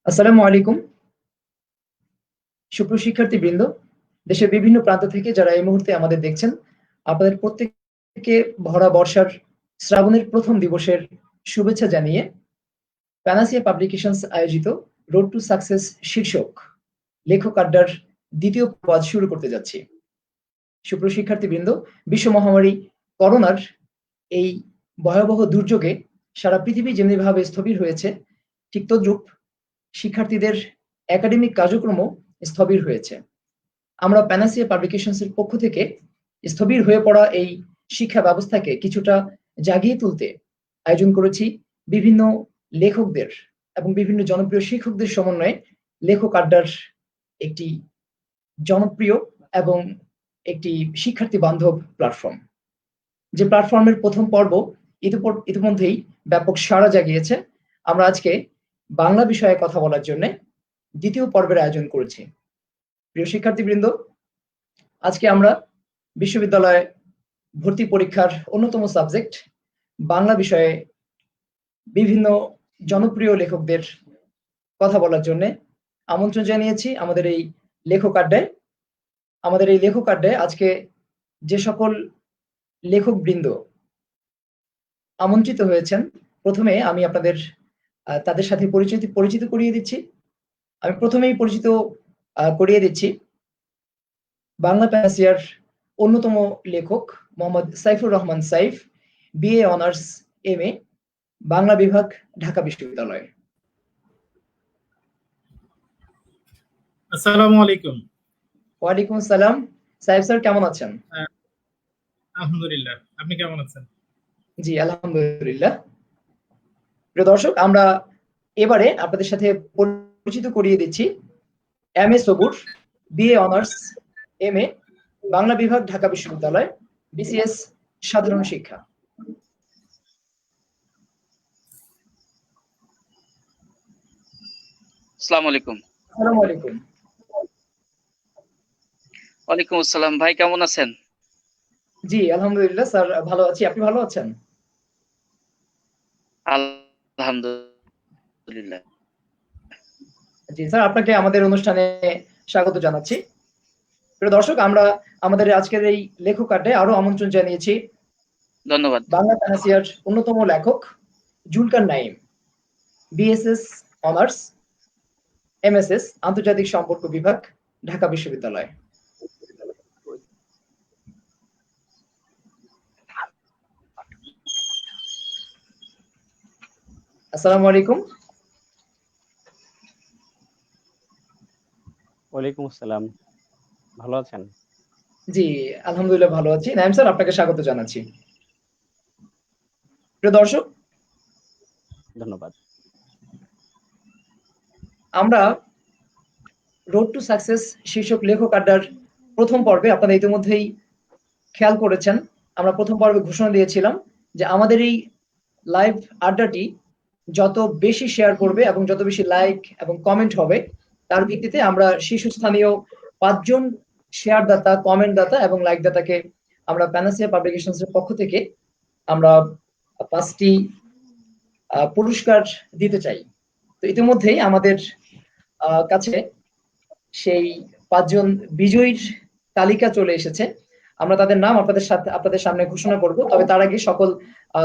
আসসালামু আলাইকুম। সুপ্রিয় শিক্ষার্থীবৃন্দ, দেশের বিভিন্ন প্রান্ত থেকে যারা এই মুহূর্তে আমাদের দেখছেন, আপনাদের প্রত্যেককে ভরা বর্ষার শ্রাবণের প্রথম দিবসের শুভেচ্ছা জানিয়ে প্যানাসিয়া পাবলিকেশনস আয়োজিত রোড টু সাকসেস শীর্ষক লেখক আড্ডার দ্বিতীয় পর্ব শুরু করতে যাচ্ছি। সুপ্রিয় শিক্ষার্থীবৃন্দ, বিশ্ব মহামারী করোনার এই ভয়াবহ দুর্যোগে সারা পৃথিবী যেমনিভাবে স্থবির হয়েছে, ঠিক তদ্রূপ শিক্ষার্থীদের একাডেমিক কার্যক্রমও স্থবির হয়েছে। আমরা প্যানাসিয়া পাবলিকেশনস এর পক্ষ থেকে স্থবির হয়ে পড়া এই শিক্ষা ব্যবস্থাকে কিছুটা জাগিয়ে তুলতে আয়োজন করেছি বিভিন্ন লেখকদের এবং বিভিন্ন জনপ্রিয় শিক্ষকদের সমন্বয়ে লেখক আড্ডার একটি জনপ্রিয় এবং একটি শিক্ষার্থী বান্ধব প্ল্যাটফর্ম। যে প্ল্যাটফর্মের প্রথম পর্ব ইতিমধ্যেই ব্যাপক সাড়া জাগিয়েছে। আমরা আজকে বাংলা বিষয়ে কথা বলার জন্য দ্বিতীয় পর্বের আয়োজন করেছি। প্রিয় শিক্ষার্থীবৃন্দ, আজকে আমরা বিশ্ববিদ্যালয়ে ভর্তি পরীক্ষার অন্যতম সাবজেক্ট বাংলা বিষয়ে বিভিন্ন জনপ্রিয় লেখকদের কথা বলার জন্য আমন্ত্রণ জানিয়েছি আমাদের এই লেখক আড্ডায়। আমাদের এই লেখক আড্ডায় আজকে যে সকল লেখকবৃন্দ আমন্ত্রিত হয়েছেন, প্রথমে আমি আপনাদের তাদের সাথে পরিচিত করিয়ে দিচ্ছি। আমি প্রথমেই পরিচিত করিয়ে দিচ্ছি বাংলা প্যানাসিয়ার অন্যতম লেখক Mohammad Saifur Rahman Saif, BA honours MA, Bangla বিভাগ, ঢাকা বিশ্ববিদ্যালয়। আসসালামু আলাইকুম। ওয়ালাইকুম আসসালাম। সাইফ স্যার কেমন আছেন? আলহামদুলিল্লাহ, আপনি কেমন আছেন? জি আলহামদুলিল্লাহ। প্রিয় দর্শক, আমরা এবারে আপনাদের সাথে পরিচিত করিয়ে দিচ্ছি M A Sabur, BA honours MA, Bangla বিভাগ, ঢাকা বিশ্ববিদ্যালয়, বিসিএস সাধারণ শিক্ষা। আসসালামু আলাইকুম। আসসালামু আলাইকুম। ওয়ালাইকুম আসসালাম। ভাই কেমন আছেন? জি আলহামদুলিল্লাহ স্যার, ভালো আছি। আপনি ভালো আছেন? আলহামদুলিল্লাহ। জি স্যার, আপনাকে আমাদের অনুষ্ঠানে স্বাগত জানাচ্ছি। প্রিয় দর্শক, আমরা আমাদের আজকের এই লেখক আড্ডায় আরো আমন্ত্রণ জানিয়েছি ধন্যবাদ। বাংলা প্যানাসিয়ার অন্যতম লেখক Zulkar Naim, BSS honours, MSS আন্তর্জাতিক সম্পর্ক বিভাগ, ঢাকা বিশ্ববিদ্যালয়। আসসালামু আলাইকুম। ওয়ালাইকুম আসসালাম, ভালো আছেন? জি আলহামদুলিল্লাহ ভালো আছি। নাইম স্যার, আপনাকে স্বাগত জানাচ্ছি। প্রিয় দর্শক, ধন্যবাদ। আমরা রোড টু সাকসেস শীর্ষক লেখক আড্ডার প্রথম পর্বে আপনারা ইতিমধ্যেই খেয়াল করেছেন, আমরা প্রথম পর্বে ঘোষণা দিয়েছিলাম যে আমাদের এই লাইভ আড্ডাটি যত বেশি শেয়ার করবে এবং যত বেশি লাইক এবং কমেন্ট হবে, তার ভিত্তিতে আমরা শীর্ষস্থানীয় 5 জন শেয়ার দাতা, কমেন্ট দাতা এবং লাইক দাতাকে আমরা প্যানাসিয়া পাবলিকেশনস এর পক্ষ থেকে আমরা 5টি পুরস্কার দিতে চাই। তো ইতিমধ্যেই আমাদের কাছে সেই 5 জন বিজয়ীর তালিকা চলে এসেছে। আমরা তাদের নাম আপনাদের সামনে ঘোষণা করব। তবে তার আগে সকল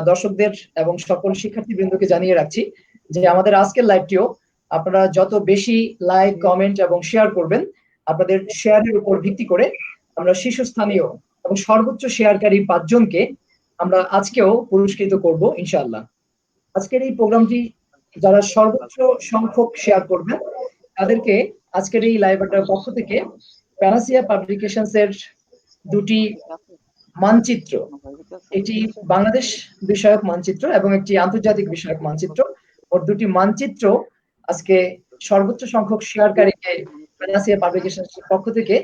দর্শকদের এবং সকল শিক্ষার্থীবৃন্দকে জানিয়ে রাখছি যে আমাদের আজকের লাইভটিও আপনারা যত বেশি লাইক, কমেন্ট এবং শেয়ার করবেন, আপনাদের শেয়ারের উপর ভিত্তি করে আমরা শীর্ষস্থানীয় এবং সর্বোচ্চ শেয়ারকারী 5 জনকে আমরা আজকেও পুরস্কৃত করব ইনশাআল্লাহ। আজকের এই প্রোগ্রামটি যারা সর্বোচ্চ সংখ্যক শেয়ার করবেন, তাদেরকে আজকের এই লাইভ আড্ডার পক্ষ থেকে প্যানাসিয়া পাবলিকেশনস এর 2টি মানচিত্র, একটি বাংলাদেশ বিষয়ক মানচিত্র এবং একটি আন্তর্জাতিক বিষয়ক মানচিত্র, ওর 2টি মানচিত্র আজকে সর্বোচ্চ সংখ্যক শেয়ারকারীকে প্যানাসিয়া পাবলিকেশনস এর পক্ষ থেকে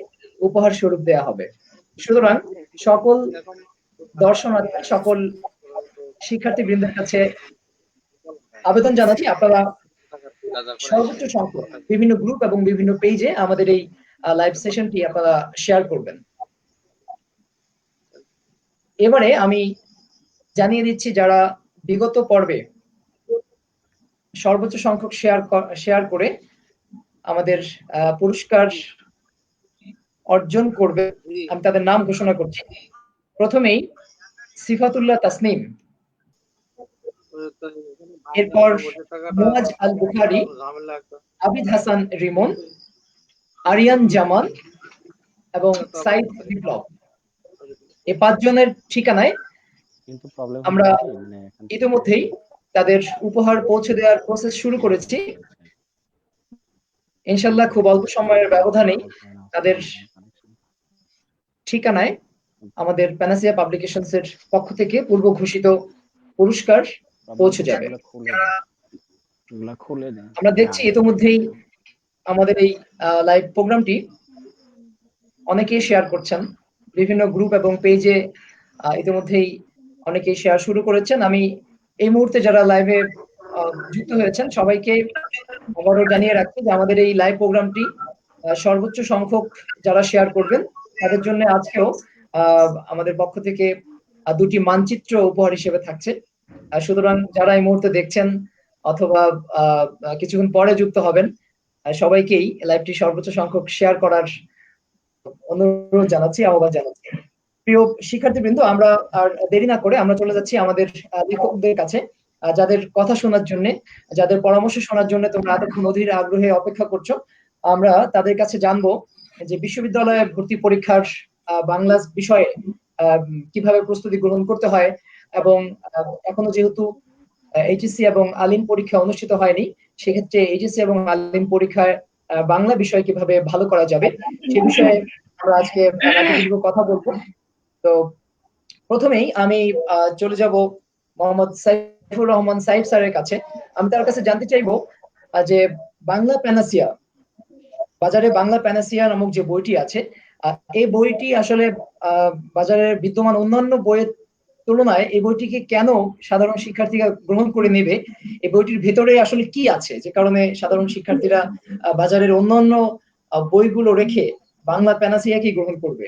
উপহার স্বরূপ দেওয়া হবে। সুতরাং সকল দর্শনার্থী, সকল শিক্ষার্থীবৃন্দের কাছে আবেদন জানাচ্ছি আপনারা সর্বোচ্চ সংখ্যক বিভিন্ন গ্রুপ এবং বিভিন্ন পেজে আমাদের এই লাইভ সেশনটি আপনারা শেয়ার করবেন। এবারে আমি জানিয়ে দিচ্ছি যারা বিগত পর্বে সর্বোচ্চ সংখ্যক শেয়ার করে আমাদের পুরস্কার অর্জন করবে। আমি তাদের নাম ঘোষণা করছি। প্রথমেই সিফাতুল্লাহ তাসনিম, এরপর মুয়াজ আল বুখারী, আবিদ হাসান রিমন, আরিয়ান জামান এবং সাইদ বিপ্লব। এই 5 জনের ঠিকানায় কিন্তু প্রবলেম আমরা ইতিমধ্যেই তাদের উপহার পৌঁছে দেওয়ার প্রসেস শুরু করেছি। ইনশাল্লাহ খুব অল্প সময়ের ব্যবধানেই তাদের ঠিকানায় আমাদের প্যানাসিয়া পাবলিকেশনস এর পক্ষ থেকে পূর্ব ঘোষিত পুরস্কার পৌঁছে যাবে। আমরা দেখছি ইতিমধ্যেই আমাদের এই লাইভ প্রোগ্রামটি অনেকেই শেয়ার করছেন বিভিন্ন গ্রুপ এবং পেজে। ইতিমধ্যেই অনেকেই শেয়ার শুরু করেছেন। আমি এই মুহূর্তে যারা লাইভে যুক্ত হয়েছেন সবাইকে আবারও জানিয়ে রাখছি যে আমাদের এই লাইভ প্রোগ্রামটি সর্বোচ্চ সংখ্যক যারা শেয়ার করবেন তাদের জন্য আজকেও আমাদের পক্ষ থেকে 2টি মানচিত্র উপহার হিসেবে থাকছে। সুতরাং যারা এই মুহূর্তে দেখছেন অথবা কিছুক্ষণ পরে যুক্ত হবেন, সবাইকেই লাইভটি সর্বোচ্চ সংখ্যক শেয়ার করার অনুরোধ জানাচ্ছি, আহ্বান জানাচ্ছি। প্রিয় শিক্ষার্থীবৃন্দ, আমরা আর দেরি না করে আমরা চলে যাচ্ছি আমাদের লেখকদের কাছে, যাদের কথা শোনার জন্য, যাদের পরামর্শ শোনার জন্য তোমরা এতক্ষণ অধীর আগ্রহে অপেক্ষা করছো। আমরা তাদের কাছে জানবো যে বিশ্ববিদ্যালয়ে ভর্তি পরীক্ষার বাংলা বিষয়ে কিভাবে প্রস্তুতি গ্রহণ করতে হয়, এবং এখনো যেহেতু এইচএসসি এবং আলিম পরীক্ষা অনুষ্ঠিত হয়নি, সেক্ষেত্রে এইচএসসি এবং আলিম পরীক্ষায় বাংলা বিষয় কিভাবে ভালো করা যাবে সে বিষয়ে আমরা আজকে কথা বলবো। তো প্রথমেই আমি চলে যাব মোহাম্মদ সাইফুর রহমান সাইফ স্যারের কাছে। আমি তার কাছে জানতে চাইবো যে বাংলা প্যানাসিয়া, বাজারে বাংলা প্যানাসিয়া নামক যে বইটি আছে, এই বইটি আসলে বাজারে বিদ্যমান অন্যান্য বইয়ের তুলনায় এই বইটিকে কেন সাধারণ শিক্ষার্থীরা গ্রহণ করে নেবে? এই বইটির ভেতরে আসলে কি আছে যে কারণে সাধারণ শিক্ষার্থীরা বাজারের অন্যান্য বইগুলো রেখে বাংলা প্যানাসিয়াকে গ্রহণ করবে?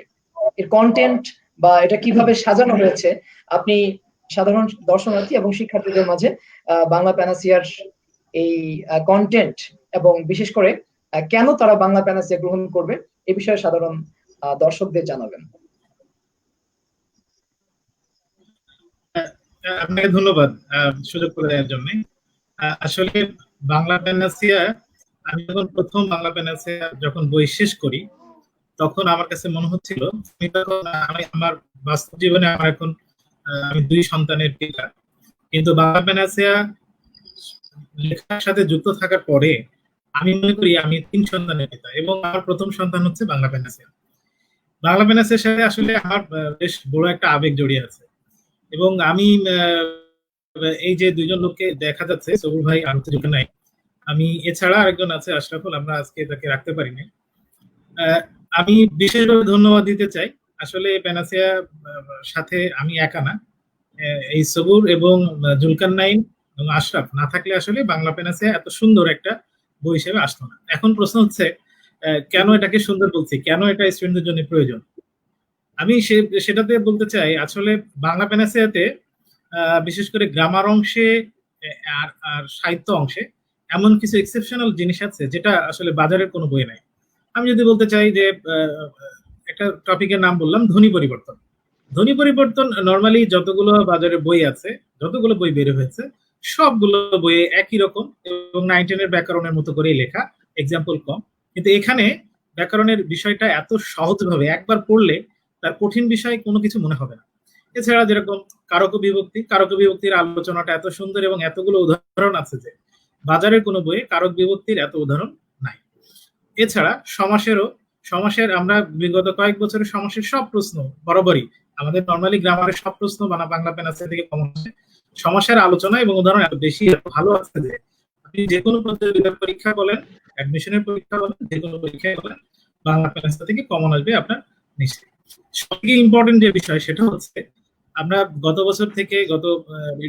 এর কন্টেন্ট বা এটা কিভাবে সাজানো হয়েছে, আপনি সাধারণ দর্শনার্থী এবং শিক্ষার্থীদের মাঝে বাংলা প্যানাসিয়ার এই কন্টেন্ট এবং বিশেষ করে কেন তারা বাংলা প্যানাসিয়া গ্রহণ করবে এ বিষয়ে সাধারণ দর্শকদের জানাবেন। আপনাকে ধন্যবাদ সুযোগ করে দেওয়ার জন্য। আসলে বাংলা প্যানাসিয়া, আমি যখন প্রথম বাংলা প্যানাসিয়া যখন বই শেষ করি তখন আমার কাছে মনে হচ্ছিল, আমি আমার বাস্তব জীবনে আমার এখন আমি 2 সন্তানের পিতা, কিন্তু বাংলা প্যানাসিয়া লেখার সাথে যুক্ত থাকার পরে আমি মনে করি আমি 3 সন্তানের পিতা, এবং আমার প্রথম সন্তান হচ্ছে বাংলা প্যানাসিয়া। বাংলা প্যানাসিয়ার সাথে আসলে আমার বেশ বড় একটা আবেগ জড়িয়ে আছে, এবং আমি এই যে 2 জন লোককে দেখা যাচ্ছে, সবুর ভাই আর যুক্ত নাই, আমি এছাড়া আরেকজন আছে আশরাফুল, আমরা আজকে তাকে রাখতে পারিনি। আমি বিশেষভাবে ধন্যবাদ দিতে চাই। আসলে প্যানাসিয়া সাথে আমি একা না, এই সবুর এবং জুলকারনাইন এবং আশরাফ না থাকলে আসলে বাংলা প্যানাসিয়া এত সুন্দর একটা বই হিসেবে আসতো না। এখন প্রশ্ন হচ্ছে কেন এটাকে সুন্দর বলছি, কেন এটা স্টুডেন্টদের জন্য প্রয়োজন। আমি সেটাতে বলতে চাই, আসলে বাংলা প্যানাসিয়াতে বিশেষ করে গ্রামার অংশে আর সাহিত্য অংশে এমন কিছু এক্সেপশনাল জিনিস আছে যেটা আসলে বাজারের কোনো বই নাই। আমি যদি বলতে চাই যে একটা টপিকের নাম বললাম, ধ্বনি পরিবর্তন। ধ্বনি পরিবর্তন নরমালি যতগুলো বাজারে বই আছে, যতগুলো বই বের হয়েছে সবগুলো বইয়ে একই রকম এবং 9-10 এর ব্যাকরণের মতো করেই লেখা, এক্সাম্পল কম। কিন্তু এখানে ব্যাকরণের বিষয়টা এত সহজভাবে একবার পড়লে তার কঠিন বিষয় কোনো কিছু মনে হবে না। এছাড়া যেরকম কারক বিভক্তি, কারক বিভক্তির আলোচনাটা এত সুন্দর এবং এতগুলো উদাহরণ আছে যে বাজারের কোনো বইয়ে কারক বিভক্তির এত উদাহরণ নাই। এছাড়া সমাসের আমরা বিগত কয়েক বছরের সমাসের সব প্রশ্ন বরাবরই আমাদের নরমালি গ্রামারের সব প্রশ্ন বাংলা প্যানাসিয়া থেকে কমন আসে। সমাসের আলোচনা এবং উদাহরণ এত বেশি ভালো আছে যে আপনি যে কোনো প্রতিযোগিতার পরীক্ষা বলেন, অ্যাডমিশনের পরীক্ষা বলেন, যে কোনো পরীক্ষায় বলেন, বাংলা প্যানাসিয়া থেকে কমন আসবে আপনার নিশ্চয়ই। সবথেকে ইম্পর্টেন্ট যে বিষয় সেটা হচ্ছে, আমরা গত বছর থেকে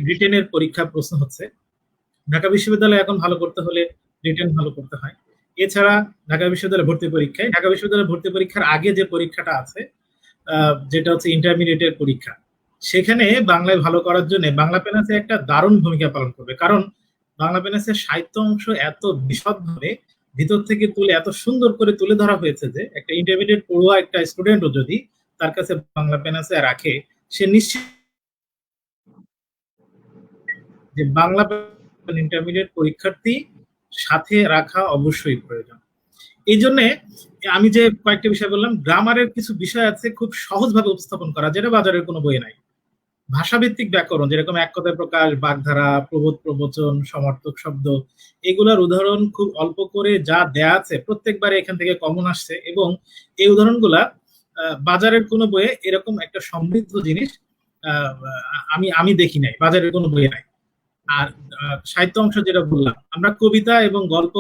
রিটেনের পরীক্ষা প্রশ্ন হচ্ছে। ঢাকা বিশ্ববিদ্যালয়ে এখন ভালো করতে হলে রিটেন ভালো করতে হয়। এছাড়া ঢাকা বিশ্ববিদ্যালয় ভর্তি পরীক্ষার আগে যে পরীক্ষাটা আছে, যেটা হচ্ছে ইন্টারমিডিয়েটের পরীক্ষা, সেখানে বাংলায় ভালো করার জন্য বাংলা প্যানাসিয়া একটা দারুণ ভূমিকা পালন করবে। কারণ বাংলা পেনাসের সাহিত্য অংশ এত বিশদভাবে ভিতর থেকে তুলে এত সুন্দর করে তুলে ধরা হয়েছে যে একটা ইন্টারমিডিয়েট পড়ুয়া একটা স্টুডেন্টও যদি তার কাছে বাংলা পেনাসিয়া রাখে, সে নিশ্চিত যে বাংলা ইন্টারমিডিয়েট পরীক্ষার্থী সাথে রাখা অবশ্যই প্রয়োজন। এই জন্য আমি যে কয়েকটা বিষয় বললাম, গ্রামারের কিছু বিষয় আছে খুব সহজভাবে উপস্থাপন করা, যেটা বাজারের কোনো বইয়ে নাই। ভাষাভিত্তিক ব্যাকরণ, যেরকম এক কথায় প্রকাশ, বাগধারা, প্রবোধ, প্রবচন, সমার্থক শব্দ, এগুলার উদাহরণ খুব অল্প করে যা দেয়া আছে প্রত্যেকবারে এখান থেকে কমন আসছে, এবং এই উদাহরণগুলা বাজারের কোনো বইয়ে এরকম একটা সমৃদ্ধ জিনিস আমি দেখি নাই, বাজারের কোনো বইয়ে নাই। আর সাহিত্য অংশ যেটা বললাম, আমরা কবিতা এবং গল্প,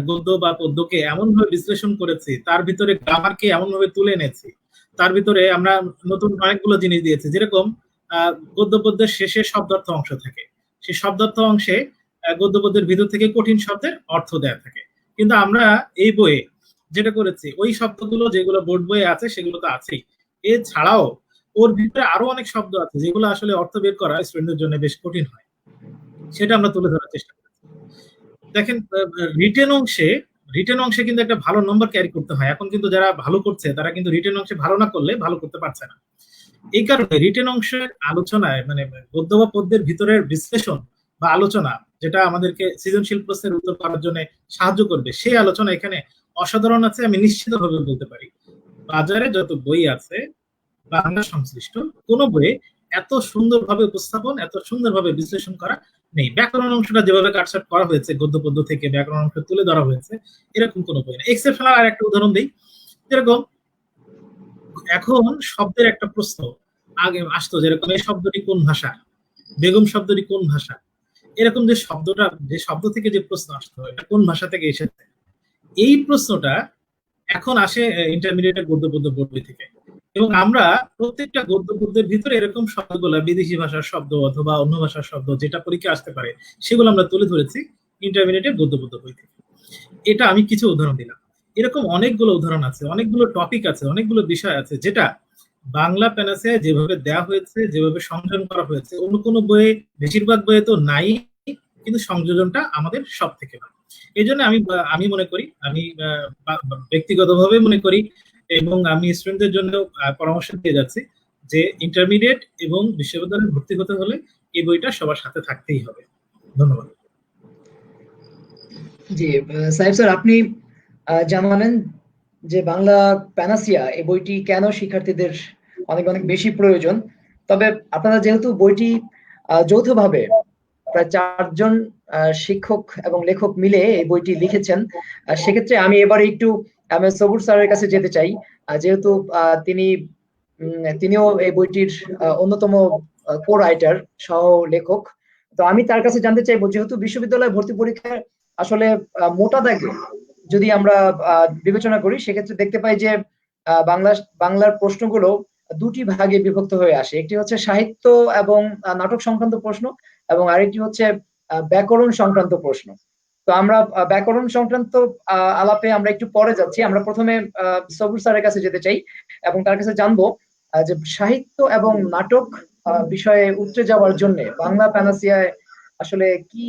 গদ্য বা পদ্যকে এমন ভাবে বিশ্লেষণ করেছি, তার ভিতরে গ্রামারকে এমন ভাবে তুলে এনেছি, তার ভিতরে আমরা নতুন অনেকগুলো জিনিস দিয়েছি। যেরকম গদ্য পদ্যের শেষে শব্দার্থ অংশ থাকে, সেই শব্দার্থ অংশে গদ্য পদ্যের ভিতর থেকে কঠিন শব্দের অর্থ দেয়া থাকে। কিন্তু আমরা এই বইয়ে যেটা করেছি, ওই শব্দগুলো যেগুলো বোর্ড বইয়ে আছে সেগুলো তো আছেই, এছাড়াও ওর ভিতরে আরো অনেক শব্দ আছে যেগুলো আসলে অর্থ বের করা স্টুডেন্টদের জন্য বেশ কঠিন হয়, সেটা আমরা তুলে ধরার চেষ্টা করি। দেখেন, রিটেন অংশে কিন্তু একটা ভালো নম্বর ক্যারি করতে হয়। এখন কিন্তু যারা ভালো করছে তারা কিন্তু রিটেন অংশে ভালো না করলে ভালো করতে পারছে না। এই কারণে রিটেন অংশের আলোচনায়, মানে গদ্য বা পদ্যের ভিতরের বিশ্লেষণ বা আলোচনা, যেটা আমাদেরকে সৃজনশীল প্রশ্নের উত্তর করার জন্য সাহায্য করবে, সেই আলোচনা এখানে অসাধারণ আছে। আমি নিশ্চিতভাবে বলতে পারি বাজারে যত বই আছে বাংলা সংশ্লিষ্ট কোন বইয়ে এত সুন্দরভাবে উপস্থাপন, এত সুন্দরভাবে বিশ্লেষণ করা নেই। ব্যাকরণ অংশটা যেভাবে কাটছাট করা হয়েছে, গদ্য পদ্য থেকে ব্যাকরণ অংশ তুলে ধরা হয়েছে, এরকম কোনো বই নেই। এক্সেপশনাল আর একটা উদাহরণ দিই, যেরকম এখন শব্দের একটা প্রশ্ন আগে আসতো, যেরকম এই শব্দটি কোন ভাষা, বেগম শব্দটি কোন ভাষা, এরকম যে শব্দটা, যে শব্দ থেকে যে প্রশ্ন আসতো এটা কোন ভাষা থেকে এসেছে, এই প্রশ্নটা এখন আসে ইন্টারমিডিয়েটের গদ্য পদ্য বোর্ড বই থেকে। এবং আমরা প্রত্যেকটা গদ্য পদ্যের ভিতরে এরকম শব্দগুলো, বিদেশি ভাষার শব্দ অথবা অন্য ভাষার শব্দ যেটা পরীক্ষা আসতে পারে, সেগুলো আমরা তুলে ধরেছি ইন্টারমিডিয়েটের গদ্য পদ্য বই থেকে। এটা আমি কিছু উদাহরণ দিলাম। এরকম অনেকগুলো উদাহরণ আছে, অনেকগুলো টপিক আছে, অনেকগুলো বিষয় আছে যেটা বাংলা প্যানাসিয়ায় যেভাবে দেওয়া হয়েছে, যেভাবে সংযোজন করা হয়েছে, অন্য কোনো বইয়ে, বেশিরভাগ বইয়ে তো নাই, কিন্তু সংযোজনটা আমাদের সব থেকে ভালো। এই জন্য আমি মনে করি, আমি ব্যক্তিগতভাবে মনে করি, এবং আমি স্টুডেন্টদের জন্য পরামর্শ দিয়ে যাচ্ছি যে ইন্টারমিডিয়েট এবং বিশ্ববিদ্যালয়ে ভর্তি হতে হলে এই বইটা সবার সাথে থাকতেই হবে। ধন্যবাদ। জি সাহেব স্যার, আপনি জানালেন যে বাংলা প্যানাসিয়া এই বইটি কেন শিক্ষার্থীদের অনেক অনেক বেশি প্রয়োজন। তবে আপনারা যেহেতু বইটি যৌথভাবে প্রায় 4 জন শিক্ষক এবং লেখক মিলে এই বইটি লিখেছেন, সেক্ষেত্রে আমি এবারে একটু সবুর স্যারের কাছে যেতে চাই, যেহেতু তিনিও এই বইটির অন্যতম কো রাইটার, সহ লেখক। তো আমি তার কাছে জানতে চাইবো, যেহেতু বিশ্ববিদ্যালয় ভর্তি পরীক্ষার আসলে মোটা দাগে যদি আমরা বিবেচনা করি, সেক্ষেত্রে দেখতে পাই যে বাংলার প্রশ্নগুলো দুটি ভাগে বিভক্ত হয়ে আসে। একটি হচ্ছে সাহিত্য এবং নাটক সংক্রান্ত প্রশ্ন, এবং আরেকটি হচ্ছে ব্যাকরণ সংক্রান্ত প্রশ্ন। তো আমরা ব্যাকরণ সংক্রান্ত আলাপে আমরা একটু পরে যাচ্ছি। আমরা প্রথমে সবুর স্যারের কাছে যেতে চাই এবং তার কাছে জানবো যে সাহিত্য এবং নাটক বিষয়ে উতরে যাওয়ার জন্য বাংলা প্যানাসিয়ায় আসলে কি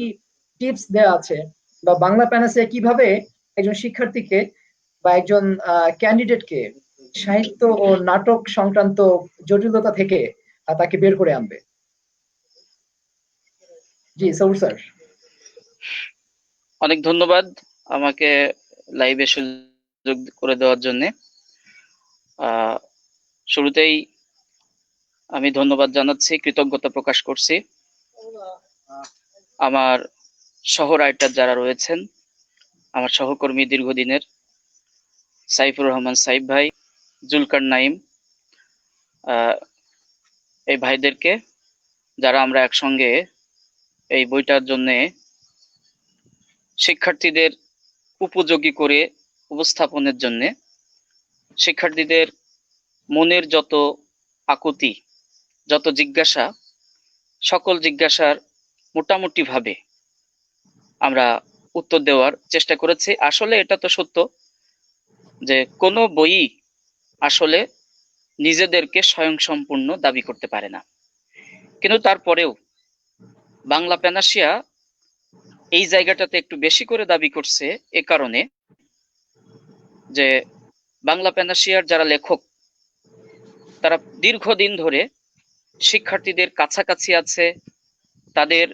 টিপস দেওয়া আছে, বা বাংলা প্যানাসিয়া কিভাবে একজন শিক্ষার্থীকে বা একজন ক্যান্ডিডেটকে সাহিত্য ও নাটক সংক্রান্ত জটিলতা থেকে তাকে বের করে আনবে। জি সবুর স্যার। অনেক ধন্যবাদ আমাকে লাইভে সুযোগ করে দেওয়ার জন্য। শুরুতেই আমি ধন্যবাদ জানাচ্ছি, কৃতজ্ঞতা প্রকাশ করছি আমার সহ রাইটার যারা রয়েছেন, আমার সহকর্মী দীর্ঘদিনের সাইফুর রহমান সাইফ ভাই, জুলকার নাইম, এই ভাইদেরকে, যারা আমরা একসঙ্গে এই বইটার জন্য শিক্ষার্থীদের উপযোগী করে উপস্থাপনের জন্য, শিক্ষার্থীদের মনের যত আকুতি, যত জিজ্ঞাসা, সকল জিজ্ঞাসার মোটামুটি ভাবে আমরা উত্তর দেওয়ার চেষ্টা করেছি। আসলে এটা তো সত্য যে কোনো বই আসলে নিজেদেরকে স্বয়ংসম্পূর্ণ দাবি করতে পারে না, কিন্তু তারপরেও বাংলা প্যানাসিয়া এই জায়গাটাতে একটু বেশি করে দাবি করছে এ কারণে যে বাংলা প্যানাসিয়ার যারা লেখক তারা দীর্ঘদিন ধরে শিক্ষার্থীদের কাছাকাছি আছে, তাদের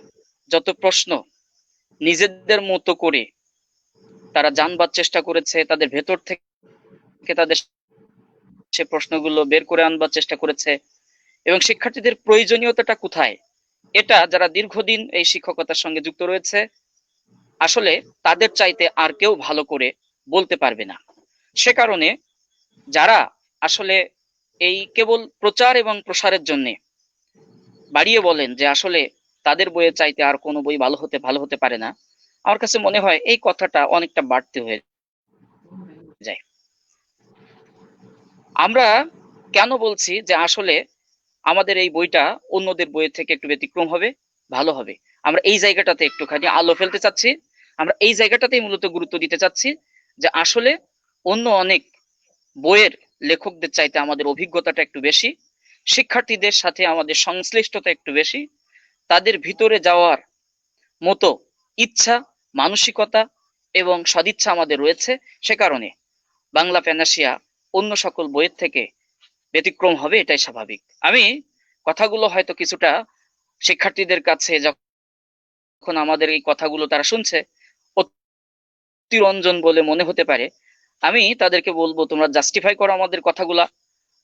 যত প্রশ্ন নিজেদের মতো করে তারা জানবার চেষ্টা করেছে, তাদের ভেতর থেকে তাদের সে প্রশ্নগুলো বের করে আনবার চেষ্টা করেছে, এবং শিক্ষার্থীদের প্রয়োজনীয়তাটা কোথায় এটা যারা দীর্ঘদিন এই শিক্ষকতার সঙ্গে যুক্ত রয়েছে আসলে তাদের চাইতে আর কেউ ভালো করে বলতে পারবে না। সে কারণে যারা আসলে এই কেবল প্রচার এবং প্রসারের জন্য বাড়িয়ে বলেন যে আসলে তাদের বইয়ের চাইতে আর কোনো বই ভালো হতে পারে না, আমার কাছে মনে হয় এই কথাটা অনেকটা বাড়তি হয়ে যায়। আমরা কেন বলছি যে আসলে আমাদের এই বইটা অন্যদের বইয়ের থেকে একটু ব্যতিক্রম হবে, ভালো হবে, আমরা এই জায়গাটাতে একটুখানি আলো ফেলতে চাচ্ছি, আমরা এই জায়গাটাতেই মূলত গুরুত্ব দিতে চাচ্ছি যে আসলে অন্য অনেক বইয়ের লেখকদের চাইতে আমাদের অভিজ্ঞতাটা একটু বেশি, শিক্ষার্থীদের সাথে আমাদের সংশ্লিষ্টতা একটু বেশি, তাদের ভিতরে যাওয়ার মতো ইচ্ছা, মানসিকতা এবং সদিচ্ছা আমাদের রয়েছে। সে কারণে বাংলা প্যানাসিয়া অন্য সকল বইয়ের থেকে ব্যতিক্রম হবে, এটাই স্বাভাবিক। আমি কথাগুলো হয়তো কিছুটা শিক্ষার্থীদের কাছে যখন আমাদের এই কথাগুলো তারা শুনছে অতিরঞ্জন বলে মনে হতে পারে, আমি তাদেরকে বলবো তোমরা জাস্টিফাই করো আমাদের কথাগুলা,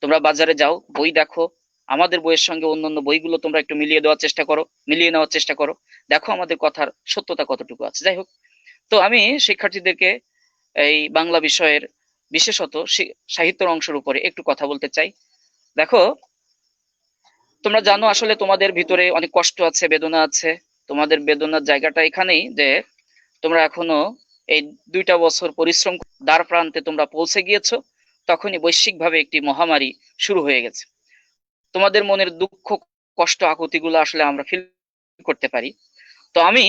তোমরা বাজারে যাও, বই দেখো, আমাদের বইয়ের সঙ্গে অন্যান্য বইগুলো তোমরা একটু মিলিয়ে নেওয়ার চেষ্টা করো, দেখো আমাদের কথার সত্যতা কতটুকু আছে। যাই হোক, তো আমি শিক্ষার্থীদেরকে এই বাংলা বিষয়ের বিশেষত সাহিত্যের অংশের উপরে একটু কথা বলতে চাই। দেখো, তোমরা জানো আসলে তোমাদের ভিতরে অনেক কষ্ট আছে, বেদনা আছে। তোমাদের বেদনার জায়গাটা এখানেই যে তোমরা এখনো এই 2টা বছর পরিশ্রম দ্বার প্রান্তে তোমরা পৌঁছে গিয়েছো, তখনই বৈশ্বিকভাবে একটি মহামারী শুরু হয়ে গেছে। তোমাদের মনের দুঃখ, কষ্ট, আকুতিগুলো আসলে আমরা ফিল করতে পারি। তো আমি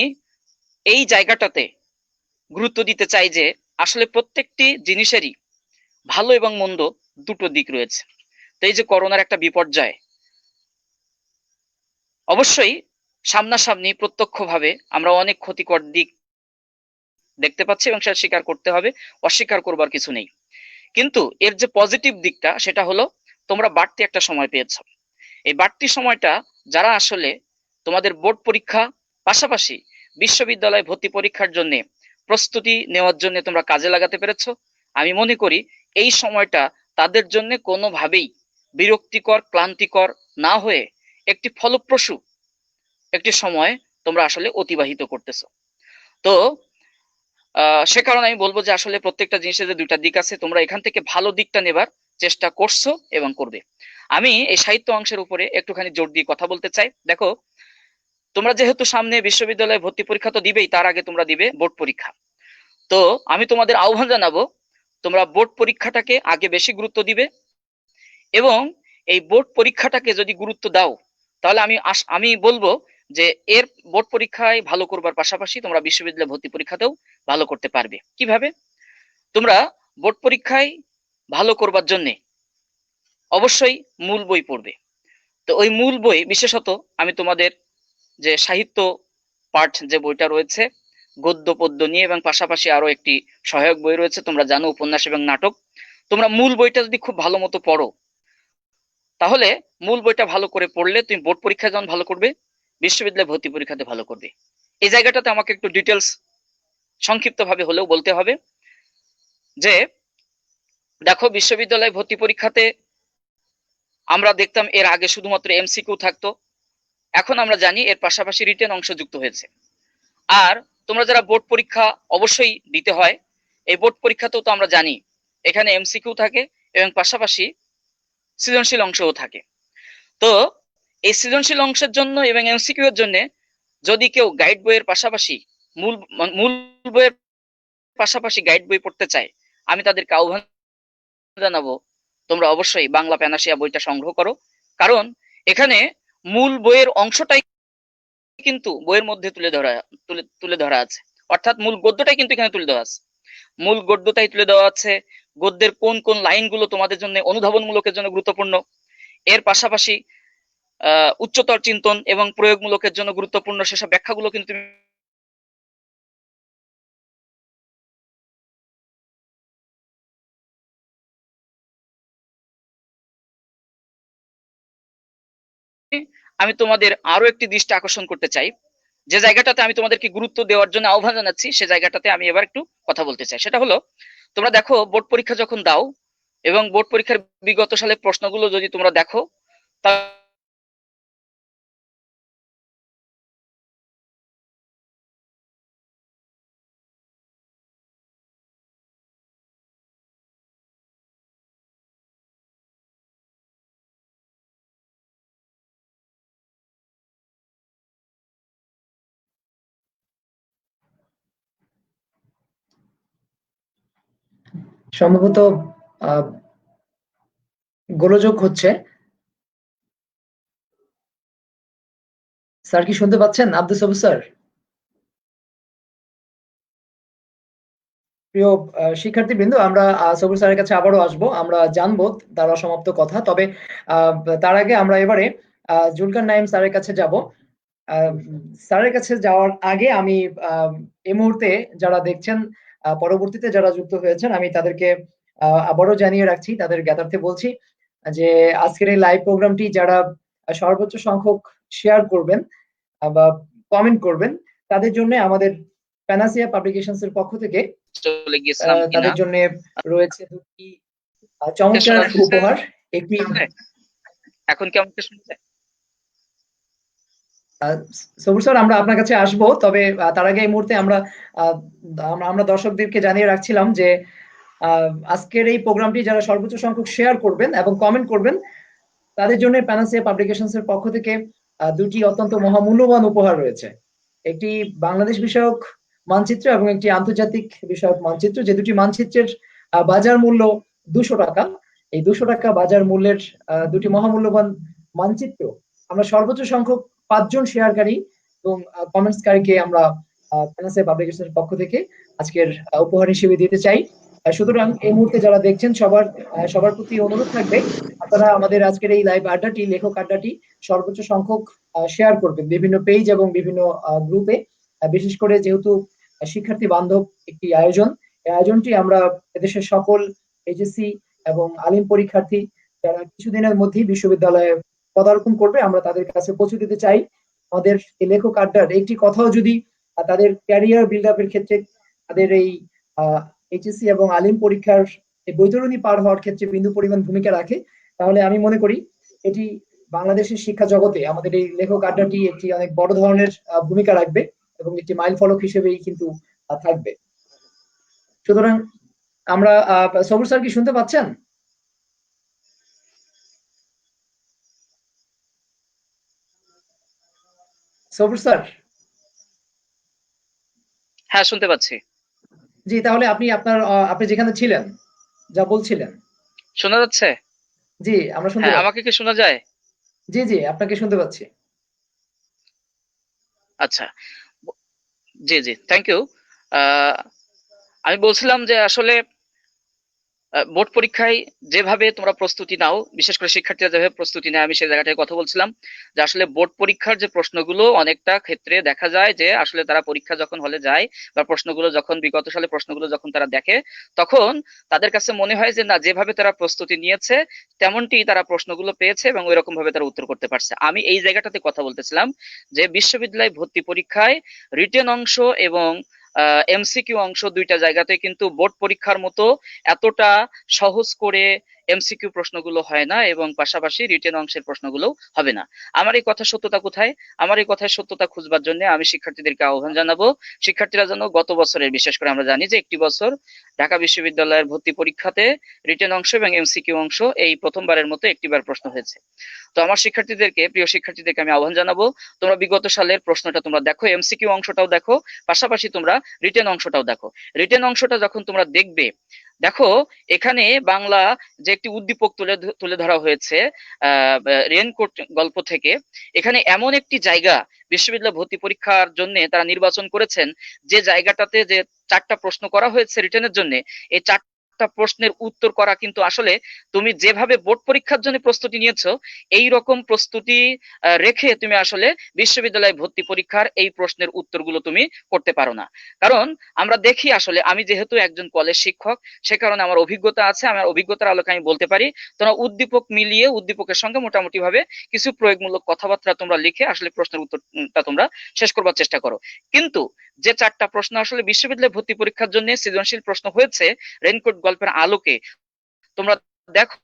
এই জায়গাটাতে গুরুত্ব দিতে চাই যে আসলে প্রত্যেকটি জিনিসেরই ভালো এবং মন্দ দুটো দিক রয়েছে। তো এই যে করোনার একটা বিপর্যয়, অবশ্যই সামনাসামনি প্রত্যক্ষভাবে আমরা অনেক ক্ষতিকর দিক দেখতে পাচ্ছি এবং সেটা স্বীকার করতে হবে, অস্বীকার করবার কিছু নেই। কিন্তু এর যে পজিটিভ দিকটা সেটা হলো তোমরা বাড়তি একটা সময় পেয়েছো। এই বাড়তি সময়টা যারা আসলে তোমাদের বোর্ড পরীক্ষা পাশাপাশি বিশ্ববিদ্যালয় ভর্তি পরীক্ষার জন্য প্রস্তুতি নেওয়ার জন্য তোমরা কাজে লাগাতে পেরেছো, আমি মনে করি এই সময়টা তাদের জন্য কোনোভাবেই বিরক্তিকর, ক্লান্তিকর না হয়ে একটি ফলপ্রসূ একটি সময় তোমরা আসলে অতিবাহিত করতেছো। তো সে কারণে আমি বলবো যে আসলে প্রত্যেকটা জিনিসের যে 2টা দিক আছে, তোমরা এখান থেকে ভালো দিকটা নেবার চেষ্টা করছো এবং করবে। আমি এই সাহিত্য অংশের উপরে একটুখানি জোর দিয়ে কথা বলতে চাই। দেখো, তোমরা যেহেতু সামনে বিশ্ববিদ্যালয়ে ভর্তি পরীক্ষা তো দিবেই, তার আগে তোমরা দিবে বোর্ড পরীক্ষা। তো আমি তোমাদের আহ্বান জানাবো তোমরা বোর্ড পরীক্ষাটাকে আগে বেশি গুরুত্ব দিবে, এবং এই বোর্ড পরীক্ষাটাকে যদি গুরুত্ব দাও তাহলে আমি বলবো যে এর বোর্ড পরীক্ষায় ভালো করবার পাশাপাশি তোমরা বিশ্ববিদ্যালয় ভর্তি পরীক্ষাতেও ভালো করতে পারবে। কিভাবে? তোমরা বোর্ড পরীক্ষায় ভালো করবার জন্য অবশ্যই মূল বই পড়বে। তো ওই মূল বই বিশেষত আমি তোমাদের যে সাহিত্য পাঠ যে বইটা রয়েছে গদ্য পদ্য নিয়ে, এবং পাশাপাশি আরো একটি সহায়ক বই রয়েছে, তোমরা জানো, উপন্যাস এবং নাটক। তোমরা মূল বইটা যদি খুব ভালো মতো পড়ো তাহলে মূল বইটা ভালো করে পড়লে তুমি বোর্ড পরীক্ষা যেমন ভালো করবে, বিশ্ববিদ্যালয় ভর্তি পরীক্ষাতে ভালো করবে। এই জায়গাটাতে আমাকে একটু ডিটেলস সংক্ষিপ্ত ভাবে হলেও বলতে হবে যে দেখো, বিশ্ববিদ্যালয় ভর্তি পরীক্ষাতে আমরা দেখতাম এর আগে শুধুমাত্র এমসিকিউ থাকতো, এখন আমরা জানি এর পাশাপাশি রিটেন অংশ যুক্ত হয়েছে। আর তোমরা যারা বোর্ড পরীক্ষা অবশ্যই দিতে হয়, এই বোর্ড পরীক্ষাতেও তো আমরা জানি এখানে এমসিকিউ থাকে এবং পাশাপাশি সৃজনশীল অংশও থাকে। তো এই সৃজনশীল অংশের জন্য এবং এমসিকিউ এর জন্য যদি কেউ গাইড বইয়ের পাশাপাশি মূল বইয়ের পাশাপাশি গাইড বই পড়তে চায়, আমি তাদেরকে আহ্বান জানাবো তোমরা অবশ্যই বাংলা প্যানাসিয়া বইটা সংগ্রহ করো, কারণ এখানে মূল বইয়ের অংশটাই কিন্তু বইয়ের মধ্যে তুলে ধরা আছে, অর্থাৎ মূল গদ্যটাই কিন্তু এখানে তুলে দেওয়া আছে, মূল গদ্যটাই তুলে দেওয়া আছে। গদ্যের কোন কোন লাইনগুলো তোমাদের জন্য অনুধাবনমূলকের জন্য গুরুত্বপূর্ণ, এর পাশাপাশি উচ্চতর চিন্তন এবং প্রয়োগমূলকের জন্য গুরুত্বপূর্ণ সেসব ব্যাখ্যাগুলো কিন্তু তুমি আমি তোমাদের আরো একটি দৃষ্টি আকর্ষণ করতে চাই, যে জায়গাটাতে আমি তোমাদেরকে গুরুত্ব দেওয়ার জন্য আহ্বান জানাচ্ছি, সে জায়গাটাতে আমি এবার একটু কথা বলতে চাই। সেটা হলো, তোমরা দেখো বোর্ড পরীক্ষা যখন দাও এবং বোর্ড পরীক্ষার বিগত সালের প্রশ্নগুলো যদি তোমরা দেখো, তা সম্ভবত আহ, গোলযোগ হচ্ছে। স্যার কি শুনতে পাচ্ছেন? আব্দুল সবুর স্যার? প্রিয় শিক্ষার্থীবৃন্দ, আমরা সবুর স্যারের কাছে আবারও আসবো, আমরা জানবো তার অসমাপ্ত কথা। তবে আহ, তার আগে আমরা এবারে জুলকার নাইম স্যারের কাছে যাব। স্যারের কাছে যাওয়ার আগে আমি এই মুহূর্তে যারা দেখছেন, পরবর্তীতে যারা যুক্ত হয়েছেন, আমি তাদেরকে আবারও জানিয়ে রাখছি, তাদের জ্ঞাতার্থে বলছি যে আজকের এই লাইভ প্রোগ্রামটি যারা সর্বোচ্চ সংখ্যক শেয়ার করবেন বা কমেন্ট করবেন, তাদের জন্য আমাদের প্যানাসিয়া পাবলিকেশনস এর পক্ষ থেকে চলে গিয়েছিলাম কিনা তাদের জন্য রয়েছে দুটি চমৎকার শোনা যাচ্ছে? উপহার। একটি এখন কি আমাকে শুনতে? সবুর স্যার, আমরা আপনার কাছে আসবো, তবে তার আগে এই মুহূর্তে আমরা আহ, আমরা দর্শকদেরকে জানিয়ে রাখছিলাম যে আজকের এই প্রোগ্রামটি যারা সর্বোচ্চ সংখ্যক শেয়ার করবেন এবং কমেন্ট করবেন, তাদের জন্য প্যানাসিয়া পাবলিকেশনস এর পক্ষ থেকে দুটি অত্যন্ত মহামূল্যবান উপহার রয়েছে। একটি বাংলাদেশ বিষয়ক মানচিত্র এবং একটি আন্তর্জাতিক বিষয়ক মানচিত্র, যে দুটি মানচিত্রের বাজার মূল্য 200 টাকা। এই 200 টাকা বাজার মূল্যের দুটি মহামূল্যবান মানচিত্র আমরা সর্বোচ্চ সংখ্যক 5 জন শেয়ারকারী এবং কমেন্টসকারীকে আমরা প্যানাসিয়া পাবলিকেশনের পক্ষ থেকে আজকের উপহার হিসেবে দিতে চাই। সুতরাং এই মুহূর্তে যারা দেখছেন, সবার প্রতি অনুরোধ থাকবে, আপনারা আমাদের আজকের এই লাইভ আড্ডাটি, লেখক আড্ডাটি সর্বোচ্চ সংখ্যক শেয়ার করবেন বিভিন্ন পেজ এবং বিভিন্ন গ্রুপে। বিশেষ করে যেহেতু শিক্ষার্থী বান্ধব একটি আয়োজন, এই আয়োজনটি আমরা এদেশের সকল এইচএসসি এবং আলিম পরীক্ষার্থী যারা কিছুদিনের মধ্যেই বিশ্ববিদ্যালয়ে পদার্পণ করবে, আমরা তাদের কাছে পৌঁছে দিতে চাই আমাদের এই লেখক আড্ডার একটি কথাও যদি তাদের ক্যারিয়ার বিল্ড আপের ক্ষেত্রে, তাদের এই এইচএসসি এবং আলিম পরীক্ষার এই বৈতরণী পার হওয়ার ক্ষেত্রে বিন্দু পরিমাণ ভূমিকা রাখে, তাহলে আমি মনে করি এটি বাংলাদেশের শিক্ষা জগতে আমাদের এই লেখক আড্ডাটি একটি অনেক বড় ধরনের ভূমিকা রাখবে এবং একটি মাইল ফলক হিসেবেই কিন্তু থাকবে। সুতরাং আমরা সবুর স্যার কি শুনতে পাচ্ছেন? সবুর স্যার? হ্যাঁ, শুনতে পাচ্ছি। জি, তাহলে আপনি যেখানে ছিলেন, যা বলছিলেন। শোনা যাচ্ছে? জি, আমরা শুনতে হ্যাঁ, পাচ্ছি। আমাকে কি শোনা যায়? জি জি, আপনাকে শুনতে পাচ্ছি। আচ্ছা, জি জি, থ্যাংক ইউ। আমি বলছিলাম যে আসলে বোর্ড পরীক্ষায় যেভাবে তোমরা প্রস্তুতি নাও, বিশেষ করে শিক্ষার্থীরা যেভাবে প্রস্তুতি নেয়, আমি সেই জায়গাটায় কথা বলছিলাম যে আসলে বোর্ড পরীক্ষার যে প্রশ্নগুলো অনেকটা ক্ষেত্রে দেখা যায় যে আসলে তারা পরীক্ষা যখন হলে যায় বা প্রশ্নগুলো যখন বিগত সালে প্রশ্নগুলো যখন তারা দেখে, তখন তাদের কাছে মনে হয় যে না, যেভাবে তারা প্রস্তুতি নিয়েছে তেমনটি তারা প্রশ্নগুলো পেয়েছে এবং ওই রকম ভাবে তারা উত্তর করতে পারছে। আমি এই জায়গাটাতে কথা বলতেছিলাম যে বিশ্ববিদ্যালয় ভর্তি পরীক্ষায় রিটেন অংশ এবং এমসিকিউ অংশ দুইটা জায়গাতে কিন্তু বোর্ড পরীক্ষার মতো এতটা সহজ করে এমসিকিউ প্রশ্নগুলো হয় না এবং পাশাপাশি রিটেন অংশের প্রশ্নগুলো হবে না। আমার এই কথার সত্যতা কোথায়? আমার এই কথার সত্যতা খুঁজবার জন্য আমি শিক্ষার্থীদেরকে আহ্বান জানাবো, শিক্ষার্থীরা যেন গত বছরের, বিশেষ করে আমরা জানি যে একটি বছর ঢাকা বিশ্ববিদ্যালয়ের ভর্তি পরীক্ষাতে রিটেন অংশ এবং এমসিকিউ অংশ এই প্রথমবারের মতো একটিবার প্রশ্ন হয়েছে। তো আমার শিক্ষার্থীদেরকে, প্রিয় শিক্ষার্থীদেরকে আমি আহ্বান জানাবো, তোমরা বিগত সালের প্রশ্নটা তোমরা দেখো, এমসিকিউ অংশটাও দেখো, পাশাপাশি তোমরা রিটেন অংশটাও দেখো। রিটেন অংশটা যখন তোমরা দেখবে, দেখো এখানে বাংলা যে একটি উদ্দীপক তুলে ধরা হয়েছে রেনকোট গল্প থেকে, এখানে এমন একটি জায়গা বিশ্ববিদ্যালয় ভর্তি পরীক্ষার জন্য তারা নির্বাচন করেছেন যে জায়গাটাতে যে 4টা প্রশ্ন করা হয়েছে রিটেনের জন্য, এই 4 চারটা প্রশ্নের উত্তর করা কিন্তু আসলে তুমি যেভাবে বোর্ড পরীক্ষার জন্য প্রস্তুতি নিয়েছো এই রকম প্রস্তুতি রেখে তুমি আসলে বিশ্ববিদ্যালয়ে ভর্তি পরীক্ষার এই প্রশ্নের উত্তরগুলো তুমি করতে পারো না। কারণ আমরা দেখি আসলে, আমি যেহেতু একজন কলেজ শিক্ষক সে কারণে আমার অভিজ্ঞতা আছে, আমার অভিজ্ঞতার আলোকে আমি বলতে পারি তোমরা উদ্দীপক মিলিয়ে উদ্দীপকের সঙ্গে মোটামুটি ভাবে কিছু প্রয়োগমূলক কথাবার্তা তোমরা লিখে আসলে প্রশ্নের উত্তরটা তোমরা শেষ করবার চেষ্টা করো। কিন্তু যে চারটা প্রশ্ন আসলে বিশ্ববিদ্যালয়ে ভর্তি পরীক্ষার জন্য সৃজনশীল প্রশ্ন হয়েছে রেইনকোট গল্পের আলোকে, তোমরা দেখো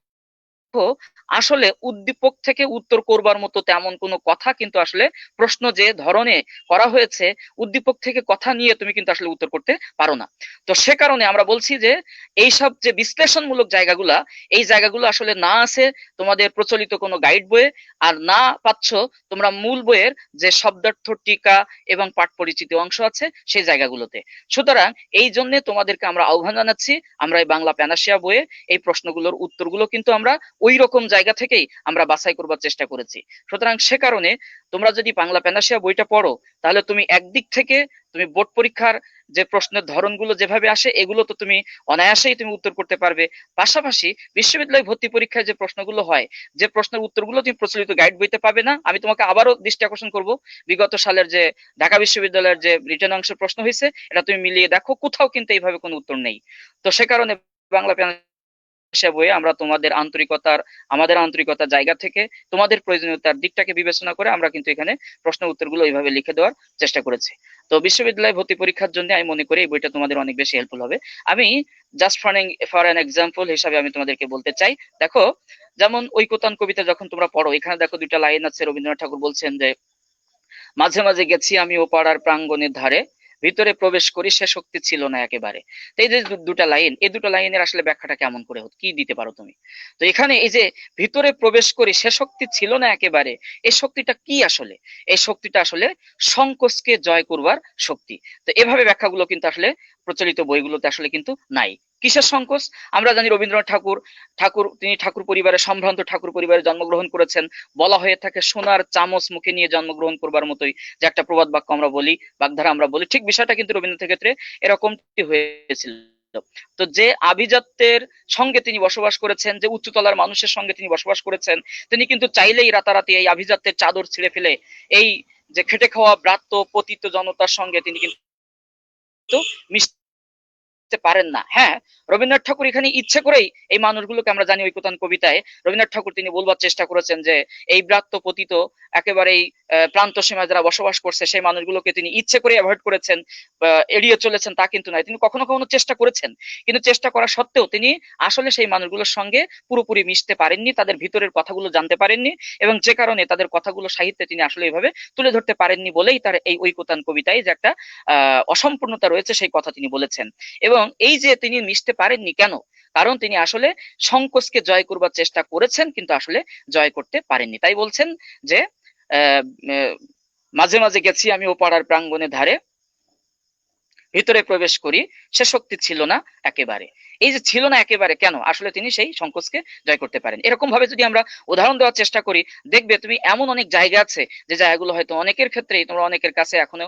আসলে উদ্দীপক থেকে উত্তর করবার মতো তেমন কোনো কথা কিন্তু আসলে প্রশ্ন যে ধরনে করা হয়েছে উদ্দীপক থেকে কথা নিয়ে তুমি কিন্তু আসলে উত্তর করতে পারো না। তো সে কারণে আমরা বলছি যে এইসব যে বিশ্লেষণমূলক জায়গাগুলা, এই জায়গাগুলো আসলে না আছে তোমাদের প্রচলিত কোনো গাইড বইয়ে, আর না পাচ্ছ তোমরা মূল বইয়ের যে শব্দার্থ টিকা এবং পাঠ পরিচিতি অংশ আছে সেই জায়গাগুলোতে। সুতরাং এই জন্য তোমাদেরকে আমরা আহ্বান জানাচ্ছি, আমরা এই বাংলা প্যানাসিয়া বইয়ে এই প্রশ্নগুলোর উত্তরগুলো কিন্তু আমরা ওই রকম জায়গা থেকেই আমরা বাছাই করবার চেষ্টা করেছি। সুতরাং সে কারণে তোমরা যদি বাংলা প্যানাসিয়া বইটা পড়ো তাহলে তুমি একদিক থেকে তুমি বোর্ড পরীক্ষার যে প্রশ্নের ধরনগুলো যেভাবে আসে এগুলো তো তুমি অনায়াসেই তুমি উত্তর করতে পারবে। পাশাপাশি বিশ্ববিদ্যালয় ভর্তি পরীক্ষায় যে প্রশ্নগুলো হয়, যে প্রশ্নের উত্তরগুলো তুমি প্রচলিত গাইড বইতে পাবে না। আমি তোমাকে আবারও দৃষ্টি আকর্ষণ করব, বিগত সালের যে ঢাকা বিশ্ববিদ্যালয়ের যে রিটেন অংশের প্রশ্ন হয়েছে এটা তুমি মিলিয়ে দেখো, কোথাও কিন্তু এইভাবে কোনো উত্তর নেই। তো সে কারণে বাংলা বইয়ে আমরা তোমাদের আমাদের আন্তরিকতার জায়গা থেকে তোমাদের প্রয়োজনীয়তার দিকটাকে বিবেচনা করে আমরা কিন্তু এখানে প্রশ্ন উত্তরগুলো এইভাবে লিখে দেওয়ার চেষ্টা করেছি। তো বিশ্ববিদ্যালয় ভর্তি পরীক্ষার জন্য আমি মনে করি এই বইটা তোমাদের অনেক বেশি হেল্পফুল হবে। আমি জাস্ট ফর অ্যান এক্সাম্পল হিসাবে আমি তোমাদেরকে বলতে চাই, দেখো যেমন ঐকতান কবিতা যখন তোমরা পড়ো এখানে দেখো দুইটা লাইন আছে, রবীন্দ্রনাথ ঠাকুর বলছেন যে মাঝে মাঝে গেছি আমি ও পাড়ার প্রাঙ্গণের ধারে, ভিতরে প্রবেশ করি সে শক্তি ছিল না একেবারে। তো এই যে দুটা লাইন, এই দুটো লাইনের আসলে ব্যাখ্যাটা কেমন করে কি দিতে পারো তুমি? তো এখানে এই যে ভিতরে প্রবেশ করি সে শক্তি ছিল না একেবারে, এই শক্তিটা কি আসলে? এই শক্তিটা আসলে সংকোচকে জয় করবার শক্তি। তো এভাবে ব্যাখ্যাগুলো কিন্তু আসলে প্রচলিত বইগুলোতে আসলে কিন্তু নাই। কিসের সংকোচ? আমরা জানি রবীন্দ্রনাথ ঠাকুর তিনি ঠাকুর পরিবারের সম্ভ্রান্ত ঠাকুর পরিবারে জন্মগ্রহণ করেছেন। বলা হয়ে থাকে সোনার চামচ মুখে নিয়ে জন্মগ্রহণ করবার মতোই, যে একটা প্রবাদ বাক্য আমরা বলি, বাগধারা আমরা বলি, ঠিক বিষয়টা কিন্তু রবীন্দ্রনাথের ক্ষেত্রে এরকমটি হয়েছিল। তো যে আভিজাত্যের সঙ্গে তিনি বসবাস করেছেন, যে উচ্চতলার মানুষের সঙ্গে তিনি বসবাস করেছেন, তিনি কিন্তু চাইলেই রাতারাতি এই আভিজাত্যের চাদর ছিঁড়ে ফেলে এই যে খেটে খাওয়া ব্রাত্য পতিত জনতার সঙ্গে তিনি কিন্তু পারেন না। হ্যাঁ, রবীন্দ্রনাথ ঠাকুর এখানে ইচ্ছে করেই এই মানুষগুলোকে, আমরা জানি ঐকতান কবিতায় রবীন্দ্রনাথ ঠাকুর তিনি বলবার চেষ্টা করেছেন যে এই ব্রাত্য পতিত একেবারেই প্রান্ত সীমায় যারা বসবাস করছে সেই মানুষগুলোকে তিনি ইচ্ছে করে অ্যাভয়েড করেছেন, এড়িয়ে চলেছেন তা কিন্তু নয়, তিনি কখনো কখনো চেষ্টা করেছেন, কিন্তু চেষ্টা করা সত্ত্বেও তিনি আসলে সেই মানুষগুলোর সঙ্গে পুরোপুরি মিশতে পারেননি, তাদের ভিতরের কথাগুলো জানতে পারেননি, এবং যে কারণে তাদের কথাগুলো সাহিত্যে তিনি আসলে এইভাবে তুলে ধরতে পারেননি বলেই তার এই ঐকতান কবিতায় যে একটা অসম্পূর্ণতা রয়েছে সেই কথা তিনি বলেছেন। এবং এই যে তিনি মিশতে পারেননি কেন? কারণ তিনি আসলে সংকোচকে জয় করবার চেষ্টা করেছেন কিন্তু আসলে জয় করতে পারেননি। তাই বলছেন যে মাঝে মাঝে গেছি আমি ও পাড়ার প্রাঙ্গণে ধারে, ভিতরে প্রবেশ করি সে শক্তি ছিল না একেবারে। এই যে ছিল না একেবারে কেন? আসলে তিনি সেই সংকোচকে জয় করতে পারেন। এরকম ভাবে যদি আমরা উদাহরণ দেওয়ার চেষ্টা করি, দেখবে তুমি এমন অনেক জায়গা আছে যে জায়গাগুলো হয়তো অনেকের ক্ষেত্রেই তোমরা অনেকের কাছে এখনো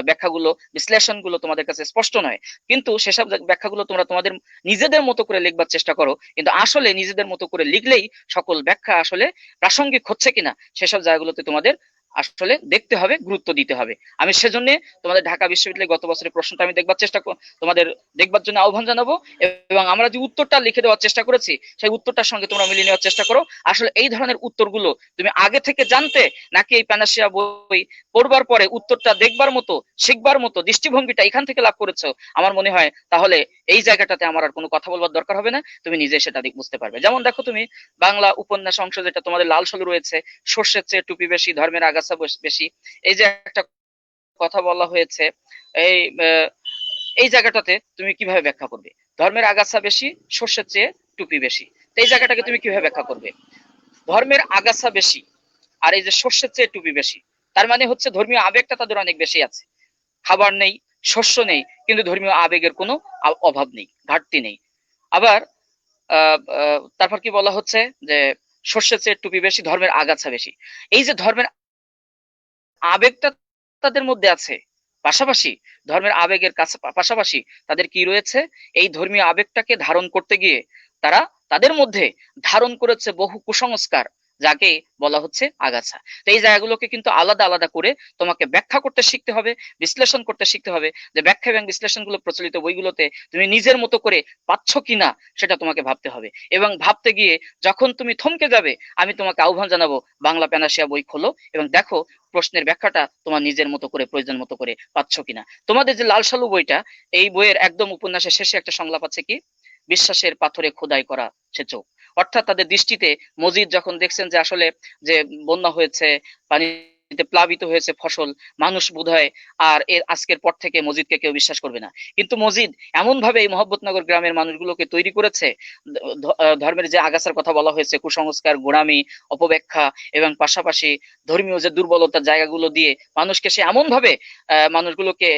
ব্যাখ্যাগুলো বিশ্লেষণগুলো তোমাদের কাছে স্পষ্ট নয়, কিন্তু সেসব ব্যাখ্যাগুলো তোমরা তোমাদের নিজেদের মতো করে লিখবার চেষ্টা করো, কিন্তু আসলে নিজেদের মতো করে লিখলেই সকল ব্যাখ্যা আসলে প্রাসঙ্গিক হচ্ছে কিনা সেসব জায়গাগুলোতে তোমাদের আসলে দেখতে হবে, গুরুত্ব দিতে হবে। আমি সেজন্য তোমাদের ঢাকা বিশ্ববিদ্যালয়ে গত বছরের প্রশ্নটা আমি তোমাদের দেখবার জন্য আহ্বান জানাবো, এবং আমরা যে উত্তরটা লিখে দেওয়ার চেষ্টা করেছি সেই উত্তরটার সঙ্গে তোমরা মিলিয়ে নেওয়ার চেষ্টা করো। আসলে এই ধরনের উত্তরগুলো তুমি আগে থেকে জানতে, নাকি এই প্যানাসিয়া বই পড়বার পরে উত্তরটা দেখবার মতো শিখবার মতো দৃষ্টিভঙ্গিটা এখান থেকে লাভ করেছো, আমার মনে হয় তাহলে এই জায়গাটাতে আমার আর কোনো কথা বলবার দরকার হবে না, তুমি নিজে সেটা বুঝতে পারবে। যেমন দেখো তুমি বাংলা উপন্যাস অংশ যেটা তোমাদের লাল সলু রয়েছে, সর্ষের চেয়ে টুপি বেশি, ধর্মের আগাছা বেশি, এই যে একটা কথা বলা হয়েছে, এই এই জায়গাটাতে তুমি কিভাবে ব্যাখ্যা করবে? ধর্মের আগাছা বেশি, সর্ষের চেয়ে টুপি বেশি, তো এই জায়গাটাকে তুমি কিভাবে ব্যাখ্যা করবে? ধর্মের আগাছা বেশি আর এই যে সর্ষের চেয়ে টুপি বেশি, তার মানে হচ্ছে ধর্মীয় আবেগটা তাদের অনেক বেশি আছে। খাবার নেই, শস্য নেই, কিন্তু ধর্মীয় আবেগের কোনো অভাব নেই, ঘাটতি নেই। আবার তারপর কি বলা হচ্ছে যে সর্ষের চেয়ে টুপি বেশি, ধর্মের আগাছা বেশি। এই যে ধর্মের আবেগটা তাদের মধ্যে আছে, পাশাপাশি ধর্মের আবেগের কাছে পাশাপাশি তাদের কি রয়েছে, এই ধর্মীয় আবেগটাকে ধারণ করতে গিয়ে তারা তাদের মধ্যে ধারণ করেছে বহু কুসংস্কার, যাকে বলা হচ্ছে আগাছা। তো এই জায়গাগুলোকে কিন্তু আলাদা আলাদা করে তোমাকে ব্যাখ্যা করতে শিখতে হবে, বিশ্লেষণ করতে শিখতে হবে, যে ব্যাখ্যা এবং বিশ্লেষণগুলো প্রচলিত বইগুলোতে তুমি নিজের মতো করে পাচ্ছ কিনা সেটা তোমাকে ভাবতে হবে। এবং ভাবতে গিয়ে যখন তুমি থমকে যাবে, আমি তোমাকে আহ্বান জানাবো, বাংলা প্যানাসিয়া বই খোলো এবং দেখো প্রশ্নের ব্যাখ্যাটা তোমার নিজের মতো করে প্রয়োজন মতো করে পাচ্ছ কিনা। তোমাদের যে লাল সালু বইটা, এই বইয়ের একদম উপন্যাসের শেষে একটা সংলাপ আছে কি, বিশ্বাসের পাথরে খোদাই করা সে চোখ। অর্থাৎ তাদের দৃষ্টিতে মজিদ যখন দেখছেন যে আসলে যে বন্যা হয়েছে, পানিতে প্লাবিত হয়েছে ফসল, মানুষ বোধহয় আর এর আজকের পর থেকে মজিদকে কেউ বিশ্বাস করবে না। কিন্তু মজিদ এমন ভাবে এই মহব্বতনগর গ্রামের মানুষগুলোকে তৈরি করেছে, ধর্মের যে আগাছার কথা বলা হয়েছে, কুসংস্কার, গোঁড়ামি, অপব্যাখ্যা এবং পাশাপাশি ধর্মীয় যে দুর্বলতার জায়গাগুলো দিয়ে মানুষকে সে এমন ভাবে মানুষগুলোকে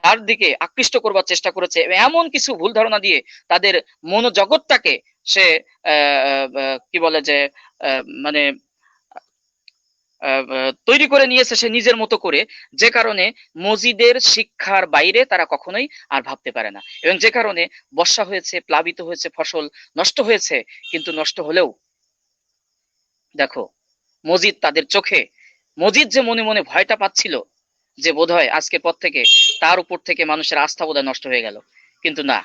তার দিকে আকৃষ্ট করবার চেষ্টা করেছে, এমন কিছু ভুল ধারণা দিয়ে তাদের মনোজগৎটাকে সে কি বলে যে মানে তৈরি করে নিয়েছে সে নিজের মতো করে, যে কারণে মসজিদের শিক্ষার বাইরে তারা কখনোই আর ভাবতে পারে না। এবং যে কারণে বর্ষা হয়েছে, প্লাবিত হয়েছে, ফসল নষ্ট হয়েছে, কিন্তু নষ্ট হলেও দেখো মসজিদ তাদের চোখে, মসজিদ যে মনে মনে ভয়টা পাচ্ছিল যে বোধহয় আজকের পর থেকে তার উপর থেকে মানুষের আস্থা বোধহয় নষ্ট হয়ে গেল, কিন্তু না,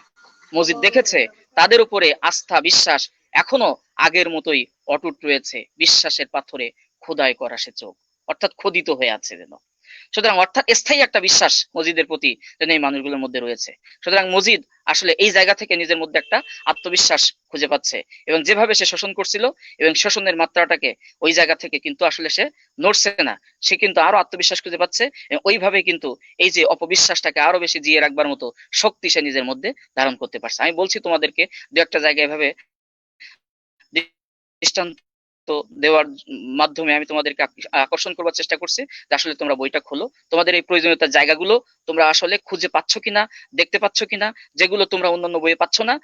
মসজিদ দেখেছে তাদের উপরে আস্থা বিশ্বাস এখনো আগের মতোই অটুট রয়েছে, বিশ্বাসের পাথরে খোদাই করা সে চোখ, অর্থাৎ খোদিত হয়ে আছে যেন। সুতরাং অর্থাৎ স্থায়ী একটা বিশ্বাস মসজিদের প্রতি যেন এই মানুষগুলোর মধ্যে রয়েছে। সুতরাং মসজিদ আসলে এই জায়গা থেকে নিজের মধ্যে একটা আত্মবিশ্বাস খুঁজে পাচ্ছে, এবং যেভাবে সে শোষণ করছিল এবং শোষণের মাত্রাটাকে ওই জায়গা থেকে কিন্তু আসলে সে নড়ছে না, সে কিন্তু আরো আত্মবিশ্বাস খুঁজে পাচ্ছে, এবং ওইভাবে কিন্তু এই যে অপবিশ্বাসটাকে আরো বেশি জিয়ে রাখবার মতো শক্তি সে নিজের মধ্যে ধারণ করতে পারছে। আমি বলছি তোমাদেরকে দু একটা জায়গায় এভাবে দৃষ্টান্ত দেওয়ার মাধ্যমে আমি তোমাদেরকে আকর্ষণ করবার চেষ্টা করছি যে আসলে তোমরা বইটা খোলো, তোমাদের এই প্রয়োজনীয়তার জায়গাগুলো তোমরা আসলে খুঁজে পাচ্ছ কিনা, দেখতে পাচ্ছ কিনা, যেগুলো তোমরা অন্যান্য বইয়ে পাচ্ছ না,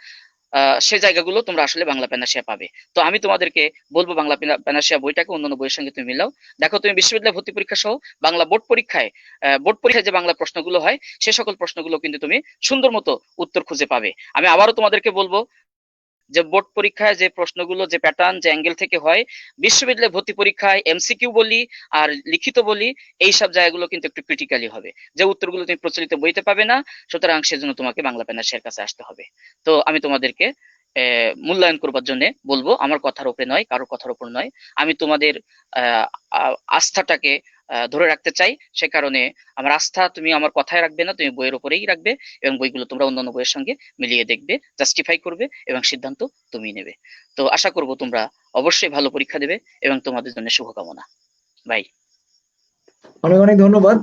সেই জায়গাগুলো তোমরা আসলে বাংলা প্যানাসিয়া পাবে। তো আমি তোমাদেরকে বলবো, বাংলা প্যানাসিয়া বইটাকে অন্যান্য বইয়ের সঙ্গে তুমি মিলাও। দেখো তুমি বিশ্ববিদ্যালয় ভর্তি পরীক্ষা সহ বাংলা বোর্ড পরীক্ষায় যে বাংলা প্রশ্নগুলো হয়, সে সকল প্রশ্নগুলো কিন্তু তুমি সুন্দর মতো উত্তর খুঁজে পাবে। আমি আবারও তোমাদেরকে বলবো যে বোর্ড পরীক্ষায় যে প্রশ্নগুলো, যে প্যাটার্ন, যে অ্যাঙ্গেল থেকে হয়, বিশ্ববিদ্যালয় ভর্তি পরীক্ষায় এমসিকিউ বলি আর লিখিত বলি, এই সব জায়গাগুলো কিন্তু একটু ক্রিটিক্যালি হবে, যে উত্তরগুলো তুমি প্রচলিত বইতে পাবে না। সুতরাং সেজন্য তোমাকে বাংলা প্যানাসিয়ার কাছে আসতে হবে। তো আমি তোমাদেরকে মূল্যায়ন করবার জন্য বলবো, আমার কথার উপরে নয়, কারোর কথার উপর নয়, আমি তোমাদের আস্থাটাকে ধরে রাখতে চাই। সে কারণে আমার আস্থা তুমি আমার কথায় রাখবে না, তুমি বইয়ের উপরেই রাখবে, এবং বইগুলো তোমরা অন্যান্য বইয়ের সঙ্গে মিলিয়ে দেখবে, জাস্টিফাই করবে, এবং সিদ্ধান্ত তুমি নেবে। তো আশা করব তোমরা অবশ্যই ভালো পরীক্ষা দেবে, এবং তোমাদের জন্য শুভকামনা। বাই। অনেক অনেক ধন্যবাদ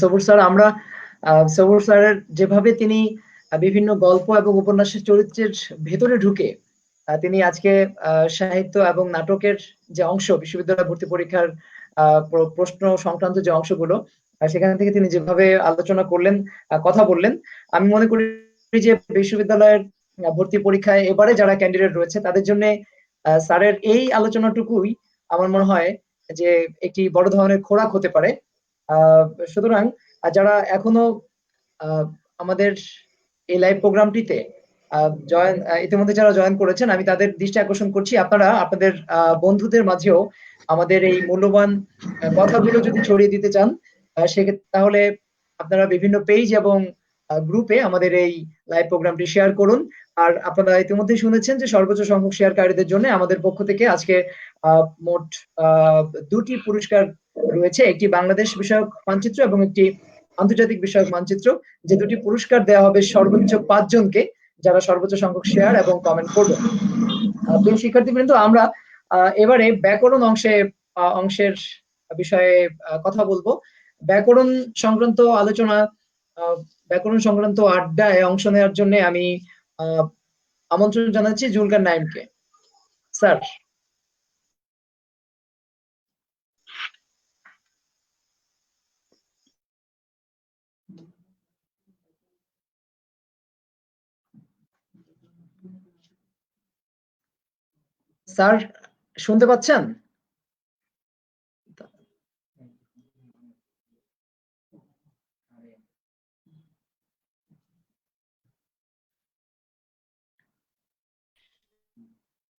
সবুর স্যার। আমরা সবুর স্যারের যেভাবে তিনি বিভিন্ন গল্প এবং উপন্যাসের চরিত্রের ভেতরে ঢুকে তিনি আজকে সাহিত্য এবং নাটকের যে অংশ, বিশ্ববিদ্যালয় ভর্তি পরীক্ষার প্রশ্ন সংক্রান্ত যে অংশগুলো, সেখান থেকে তিনি যেভাবে আলোচনা করলেন, কথা বললেন, আমি মনে করি যে বিশ্ববিদ্যালয়ের ভর্তি পরীক্ষায় এবারে যারা ক্যান্ডিডেট রয়েছে তাদের জন্য স্যারের এই আলোচনাটুকুই আমার মনে হয় যে একটি বড় ধরনের খোরাক হতে পারে। সুতরাং যারা এখনো আমাদের এই লাইভ প্রোগ্রামটিতে ইতিমধ্যে যারা জয়েন করেছেন, আমি তাদের দৃষ্টি আকর্ষণ করছি, আপনারা আপনাদের বন্ধুদের মাঝেও আমাদের এই মূল্যবান কথাগুলো যদি ছড়িয়ে দিতে চান, সেক্ষেত্রে তাহলে আপনারা বিভিন্ন পেজ এবং গ্রুপে আমাদের এই লাইভ প্রোগ্রামটি শেয়ার করুন। আর আপনারা ইতিমধ্যেই শুনেছেন যে সর্বোচ্চ সংখ্যক শেয়ারকারীদের জন্য আমাদের পক্ষ থেকে আজকে মোট 2টি পুরস্কার রয়েছে, একটি বাংলাদেশ বিষয়ক মানচিত্র এবং একটি আন্তর্জাতিক বিষয়ক মানচিত্র, যে 2টি পুরস্কার দেওয়া হবে সর্বোচ্চ 5 জনকে যারা সর্বোচ্চ সংখ্যক শেয়ার এবং কমেন্ট করবে। প্রিয় শিক্ষার্থীবৃন্দ, আমরা এবারে ব্যাকরণ অংশের বিষয়ে কথা বলবো। ব্যাকরণ সংক্রান্ত আলোচনা, ব্যাকরণ সংক্রান্ত আড্ডায় অংশ নেওয়ার জন্য আমি আমন্ত্রণ জানাচ্ছি জুলকার নাইমকে। স্যার। স্যার শুনতে পাচ্ছেন?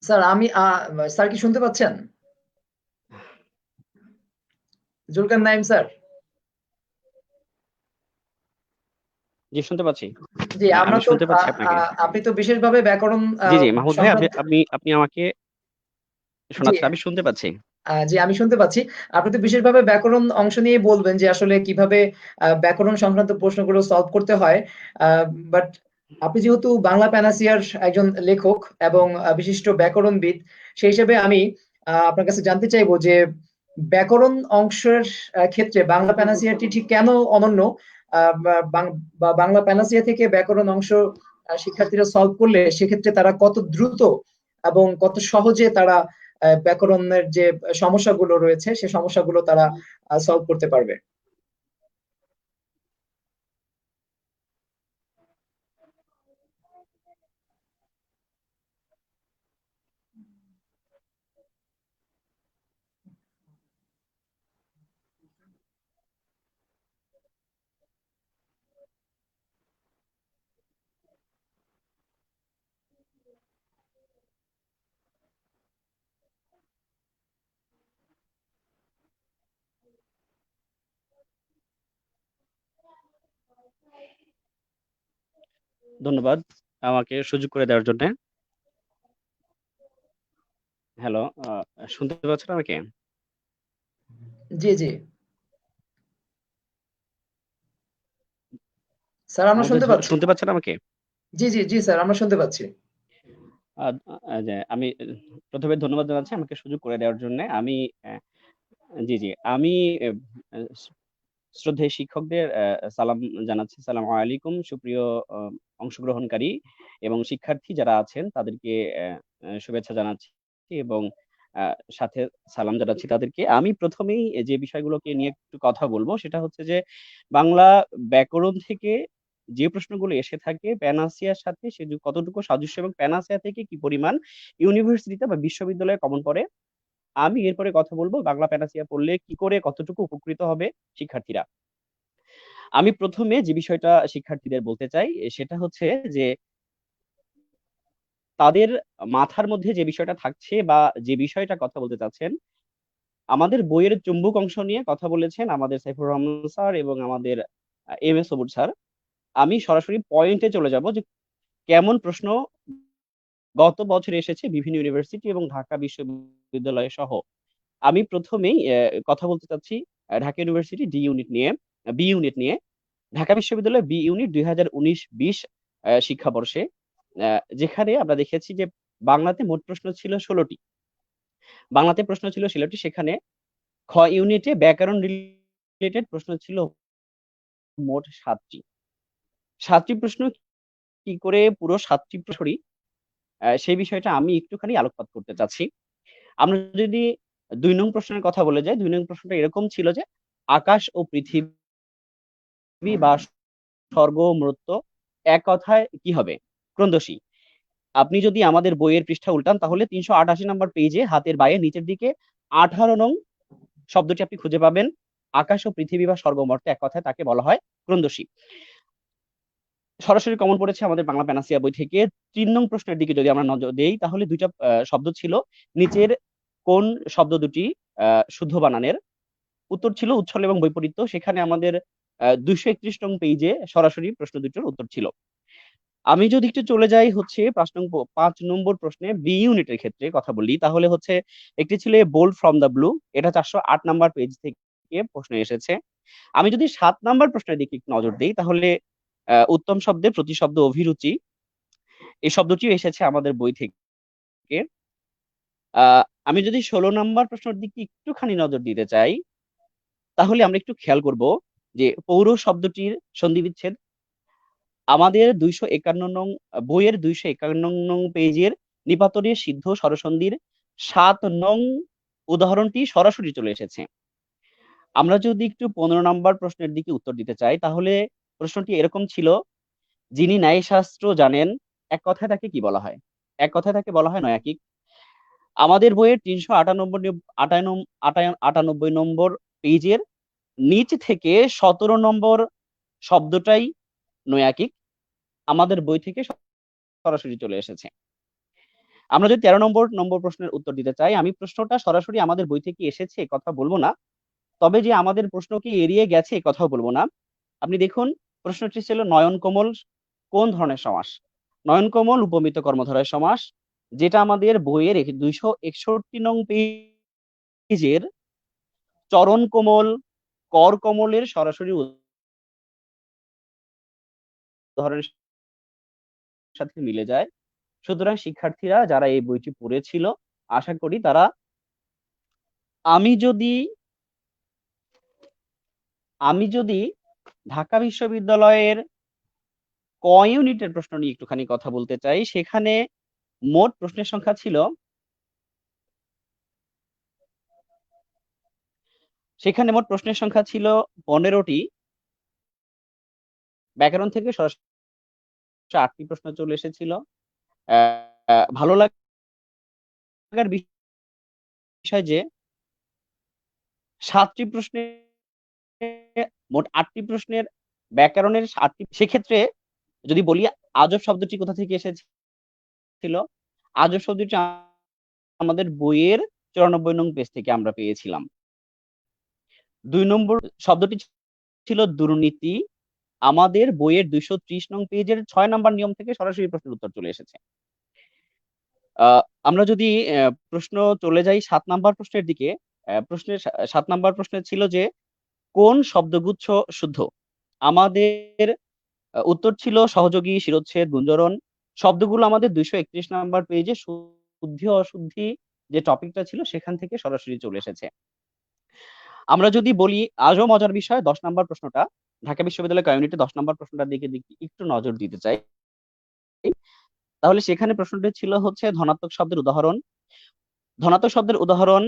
স্যার আমি স্যার কি শুনতে পাচ্ছেন? জুলকার নাইম স্যার। জি, শুনতে পাচ্ছি। জি, আমরা আমি তো শুনতে পাচ্ছি আপনাকে। আপনি তো বিশেষভাবে ব্যাকরণ জি, জি, মাহমুদ ভাই, সংক্রান্ত। আপনি আমাকে জি, শোনাচ্ছেন, আমি শুনতে পাচ্ছি। জি, আমি শুনতে পাচ্ছি। আপনি তো বিশেষভাবে ব্যাকরণ অংশ নিয়ে বলবেন যে আসলে কিভাবে ব্যাকরণ সংক্রান্ত প্রশ্নগুলো সলভ করতে হয়। আ বাট আপনি যেহেতু বাংলা প্যানাসিয়ার একজন লেখক এবং বিশিষ্ট ব্যাকরণবিদ, সেই হিসেবে আমি আপনার কাছে জানতে চাইবো যে ব্যাকরণ অংশের ক্ষেত্রে বাংলা প্যানাসিয়াটি ঠিক কেন অনন্য? আ বা বা বাংলা প্যানাসিয়া থেকে ব্যাকরণ অংশ শিক্ষার্থীরা সলভ করলে সেক্ষেত্রে তারা কত দ্রুত এবং কত সহজে তারা ব্যাকরণের যে সমস্যাগুলো রয়েছে সে সমস্যাগুলো তারা সলভ করতে পারবে। ধন্যবাদ আমাকে সুযোগ করে দেওয়ার জন্য। হ্যালো, শুনতে পাচ্ছেন আমাকে? জি, জি। স্যার আমরা মাহমুদ ভাই, শুনতে পাচ্ছি। শুনতে পাচ্ছেন আমাকে? জি, জি, জি স্যার আমরা শুনতে পাচ্ছি। আ যে আমি ১ম এ ধন্যবাদ জানাচ্ছি আমাকে সুযোগ করে দেওয়ার জন্যে। আমি জি, জি। আমি এ আ শ্রদ্ধেয় শিক্ষকদের সালাম জানাচ্ছি। সালামু আলাইকুম। সুপ্রিয় অ অংশগ্রহণকারী এবং শিক্ষার্থী যারা আছেন তাদেরকে শুভেচ্ছা জানাচ্ছি এবং আ সাথে সালাম জানাচ্ছি তাদেরকে। আমি ১ম এই যে বিষয়গুলোকে নিয়ে একটু কথা বলব সেটা হচ্ছে যে বাংলা ব্যাকরণ থেকে যে প্রশ্নগুলো এসে থাকে প্যানাসিয়ার সাথে সে কতটুকু সাদৃশ্য এবং প্যানাসিয়া থেকে কি পরিমাণ ইউনিভার্সিটিতে বা বিশ্ববিদ্যালয়ে কমন পড়ে। আমি এরপরে কথা বলব বাংলা প্যানাসিয়া পড়লে কি করে কতটুকু উপকৃত হবে শিক্ষার্থীরা। আমি ১ম এ যে বিষয়টা শিক্ষার্থীদের বলতে চাই সেটা হচ্ছে যে তাদের মাথার মধ্যে যে বিষয়টা থাকছে বা যে বিষয়টা কথা বলতে চাচ্ছেন, আমাদের বইয়ের চুম্বক অংশ নিয়ে কথা বলেছেন আমাদের সাইফুর রহমান স্যার এবং আমাদের এম এ সবুর স্যার। আমি সরাসরি পয়েন্টে চলে যাব যে কেমন প্রশ্ন গত বছর এসেছে বিভিন্ন ইউনিভার্সিটি এবং ঢাকা বিশ্ববিদ্যালয় সহ। আমি ১ম এই কথা বলতে চাচ্ছি ঢাকা ইউনিভার্সিটি বি ইউনিট নিয়ে। ঢাকা বিশ্ববিদ্যালয় বি ইউনিট ২০১৯-২০ শিক্ষাবর্ষে আ যেখানে আমরা দেখেছি যে বাংলাতে মোট প্রশ্ন ছিল ১৬ টি। বাংলাতে প্রশ্ন ছিল ১৬ টি, সেখানে খ ইউনিটে ব্যাকরণ রিলেটেড প্রশ্ন ছিল মোট ৭ টি। ৭ টি প্রশ্ন কি করে পুরো ৭ টি সরি সেই বিষয়টা আমি একটুখানি আলোকপাত করতে চাচ্ছি। আমরা যদি ২ নং প্রশ্নের কথা বলে যাই, ২ নং প্রশ্নটা এরকম ছিল যে আকাশ ও পৃথিবী বা স্বর্গ ও মর্ত্য এক কথায় কি হবে? ক্রন্দসী। আপনি যদি আমাদের বইয়ের পৃষ্ঠা উল্টান তাহলে ৩৮৮ নম্বর পেজে হাতের বাইরে নিচের দিকে ১৮ নং শব্দটি আপনি খুঁজে পাবেন। আকাশ ও পৃথিবী বা স্বর্গমর্ত এক কথায় তাকে বলা হয় ক্রন্দসী। সরাসরি কমন পড়েছে আমাদের বাংলা প্যানাসিয়া বই থেকে। ৩ নং প্রশ্নের দিকে যদি আমরা নজর দেই তাহলে ২ টা শব্দ ছিল। নিচের কোন শব্দ দুটি আ শুদ্ধ বানানের? উত্তর ছিল উচ্ছল এবং বৈপরীত্য। সেখানে আমাদের ২৩১ নং পেইজে সরাসরি প্রশ্ন দুটোর উত্তর ছিল। আমি যদি একটু চলে যাই হচ্ছে ৫ নম্বর প্রশ্নে বি ইউনিটের ক্ষেত্রে কথা বলি, তাহলে হচ্ছে একটি ছিল বোল্ড ফ্রম দ্য ব্লু। এটা ৪০৮ নাম্বার পেজ থেকে প্রশ্ন এসেছে। আমি যদি ৭ নাম্বার প্রশ্নের দিকে একটু নজর দেই তাহলে উত্তম শব্দের প্রতিশব্দ অভিরুচি এই শব্দটিও এসেছে আমাদের বই থেকে। আ আমি যদি ১৬ নাম্বার প্রশ্নের দিকে একটুখানি নজর দিতে চাই, তাহলে আমরা একটু খেয়াল করব যে পৌর শব্দটির সন্ধিবিচ্ছেদ আমাদের ২৫১ নং বইয়ের ২৫১ নং পেজের নিপাতনে সিদ্ধ স্বরসন্ধির ৭ নং উদাহরণটি সরাসরি চলে এসেছে। আমরা যদি একটু ১৫ নাম্বার প্রশ্নের দিকে উত্তর দিতে চাই, তাহলে প্রশ্নটি এরকম ছিল, যিনি ন্যায়শাস্ত্র জানেন, এক কথায় তাকে কি বলা হয়? এক কথায় তাকে বলা হয় নৈয়ায়িক। আমাদের বইয়ের ৩৯৮ নম্বর পেজের নিচ থেকে ১৭ নম্বর শব্দটাই নৈয়ায়িক আমাদের বই থেকে সরাসরি চলে এসেছে। আমরা যদি 13 নম্বর প্রশ্নের উত্তর দিতে চাই, আমি প্রশ্নটা সরাসরি আমাদের বই থেকে এসেছে এ কথা বলবো না, তবে যে আমাদের প্রশ্নকে এড়িয়ে গেছে এ কথাও বলবো না। আপনি দেখুন, প্রশ্নটি ছিল নয়ন কোমল কোন ধরনের সমাস? নয়ন কোমল উপমিত কর্মধারয় সমাস, যেটা আমাদের বইয়ের 261 নং পেজের চরণ কোমল, কর কোমলের সরাসরি উদাহরণের সাথে মিলে যায়। সুতরাং শিক্ষার্থীরা যারা এই বইটি পড়েছিল, আশা করি তারা আমি যদি আমি যদি ঢাকা বিশ্ববিদ্যালয়ের ক ইউনিটের প্রশ্ন নিয়ে একটুখানি কথা বলতে চাই, সেখানে মোট প্রশ্নের সংখ্যা ছিল 15টি। ব্যাকরণ থেকে সরাসরি 8টি প্রশ্ন চলে এসেছিল। ভালো লাগার বিষয় যে 7টি প্রশ্নে মোট 8টি প্রশ্নের ব্যাকরণের 8টি, সেক্ষেত্রে যদি বলি আজব শব্দটি কোথা থেকে এসেছিল? আজব শব্দটি আমাদের বইয়ের 94 নং পেজ থেকে আমরা পেয়েছিলাম। 2 নম্বর শব্দটি ছিল দুর্নীতি, আমাদের বইয়ের 230 নং পেজের 6 নাম্বার নিয়ম থেকে সরাসরি প্রশ্নের উত্তর চলে এসেছে। আমরা যদি প্রশ্ন চলে যাই 7 নাম্বার প্রশ্নের দিকে, প্রশ্নের 7 নাম্বার প্রশ্নে ছিল যে কোন শব্দগুচ্ছ শুদ্ধ? আমাদের উত্তর ছিল সহযোগী, শিরোচ্ছেদ, গুঞ্জরণ। শব্দগুলো আমাদের 231 নাম্বার পেজে শুদ্ধি অশুদ্ধি যে টপিকটা ছিল সেখান থেকে সরাসরি চলে এসেছে। আমরা যদি বলি আজও মজার বিষয় 10 নাম্বার প্রশ্নটা, ঢাকা বিশ্ববিদ্যালয় কমিউনিটি 10 নাম্বার প্রশ্নটার দিকে একটু নজর দিতে চাই। তাহলে সেখানে প্রশ্নটি ছিল হচ্ছে ধনাত্মক শব্দের উদাহরণ। ধনাত্মক শব্দের উদাহরণ,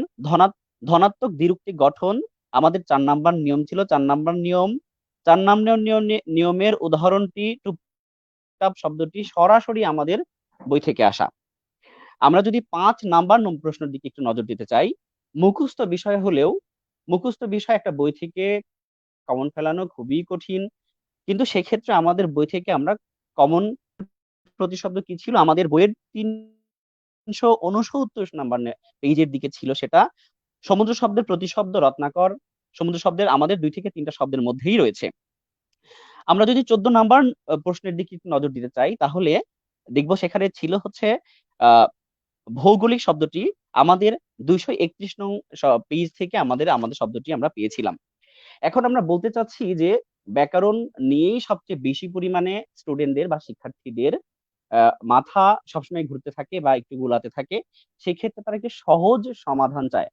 ধনাত্মক দ্বিরুক্তিক গঠন। আমাদের 4 নাম্বার নিয়ম ছিল। 4 নাম্বার নিয়মের উদাহরণটি টুপটাপ শব্দটি সরাসরি আমাদের বই থেকে আসা। আমরা যদি 5 নাম্বার প্রশ্নের দিকে একটু নজর দিতে চাই, মুখস্থ বিষয় হলেও মুখস্থ বিষয় একটা বই থেকে কমন ফেলানো খুবই কঠিন। কিন্তু সেক্ষেত্রে আমাদের বই থেকে আমরা কমন প্রতিশব্দ কি ছিল? আমাদের বইয়ের 369 নাম্বার পেজের দিকে ছিল সেটা। সমুদ্র শব্দের প্রতিশব্দ রত্নাকর। সমুদ্র শব্দের আমাদের 2 থেকে 3টা শব্দের মধ্যেই রয়েছে। আমরা যদি 14 নাম্বার প্রশ্নের দিকে একটু নজর দিতে চাই, তাহলে দেখব সেখানে ছিল হচ্ছে আ ভৌগোলিক শব্দটি আমাদের 231 নং পেজ থেকে আমাদের শব্দটি আমরা পেয়েছিলাম। এখন আমরা বলতে চাচ্ছি যে ব্যাকরণ নিয়েই সবচেয়ে বেশি পরিমাণে স্টুডেন্টদের বা শিক্ষার্থীদের মাথা সবসময় ঘুরতে থাকে বা একটু গোলাতে থাকে। সেক্ষেত্রে তারা একটি সহজ সমাধান চায়।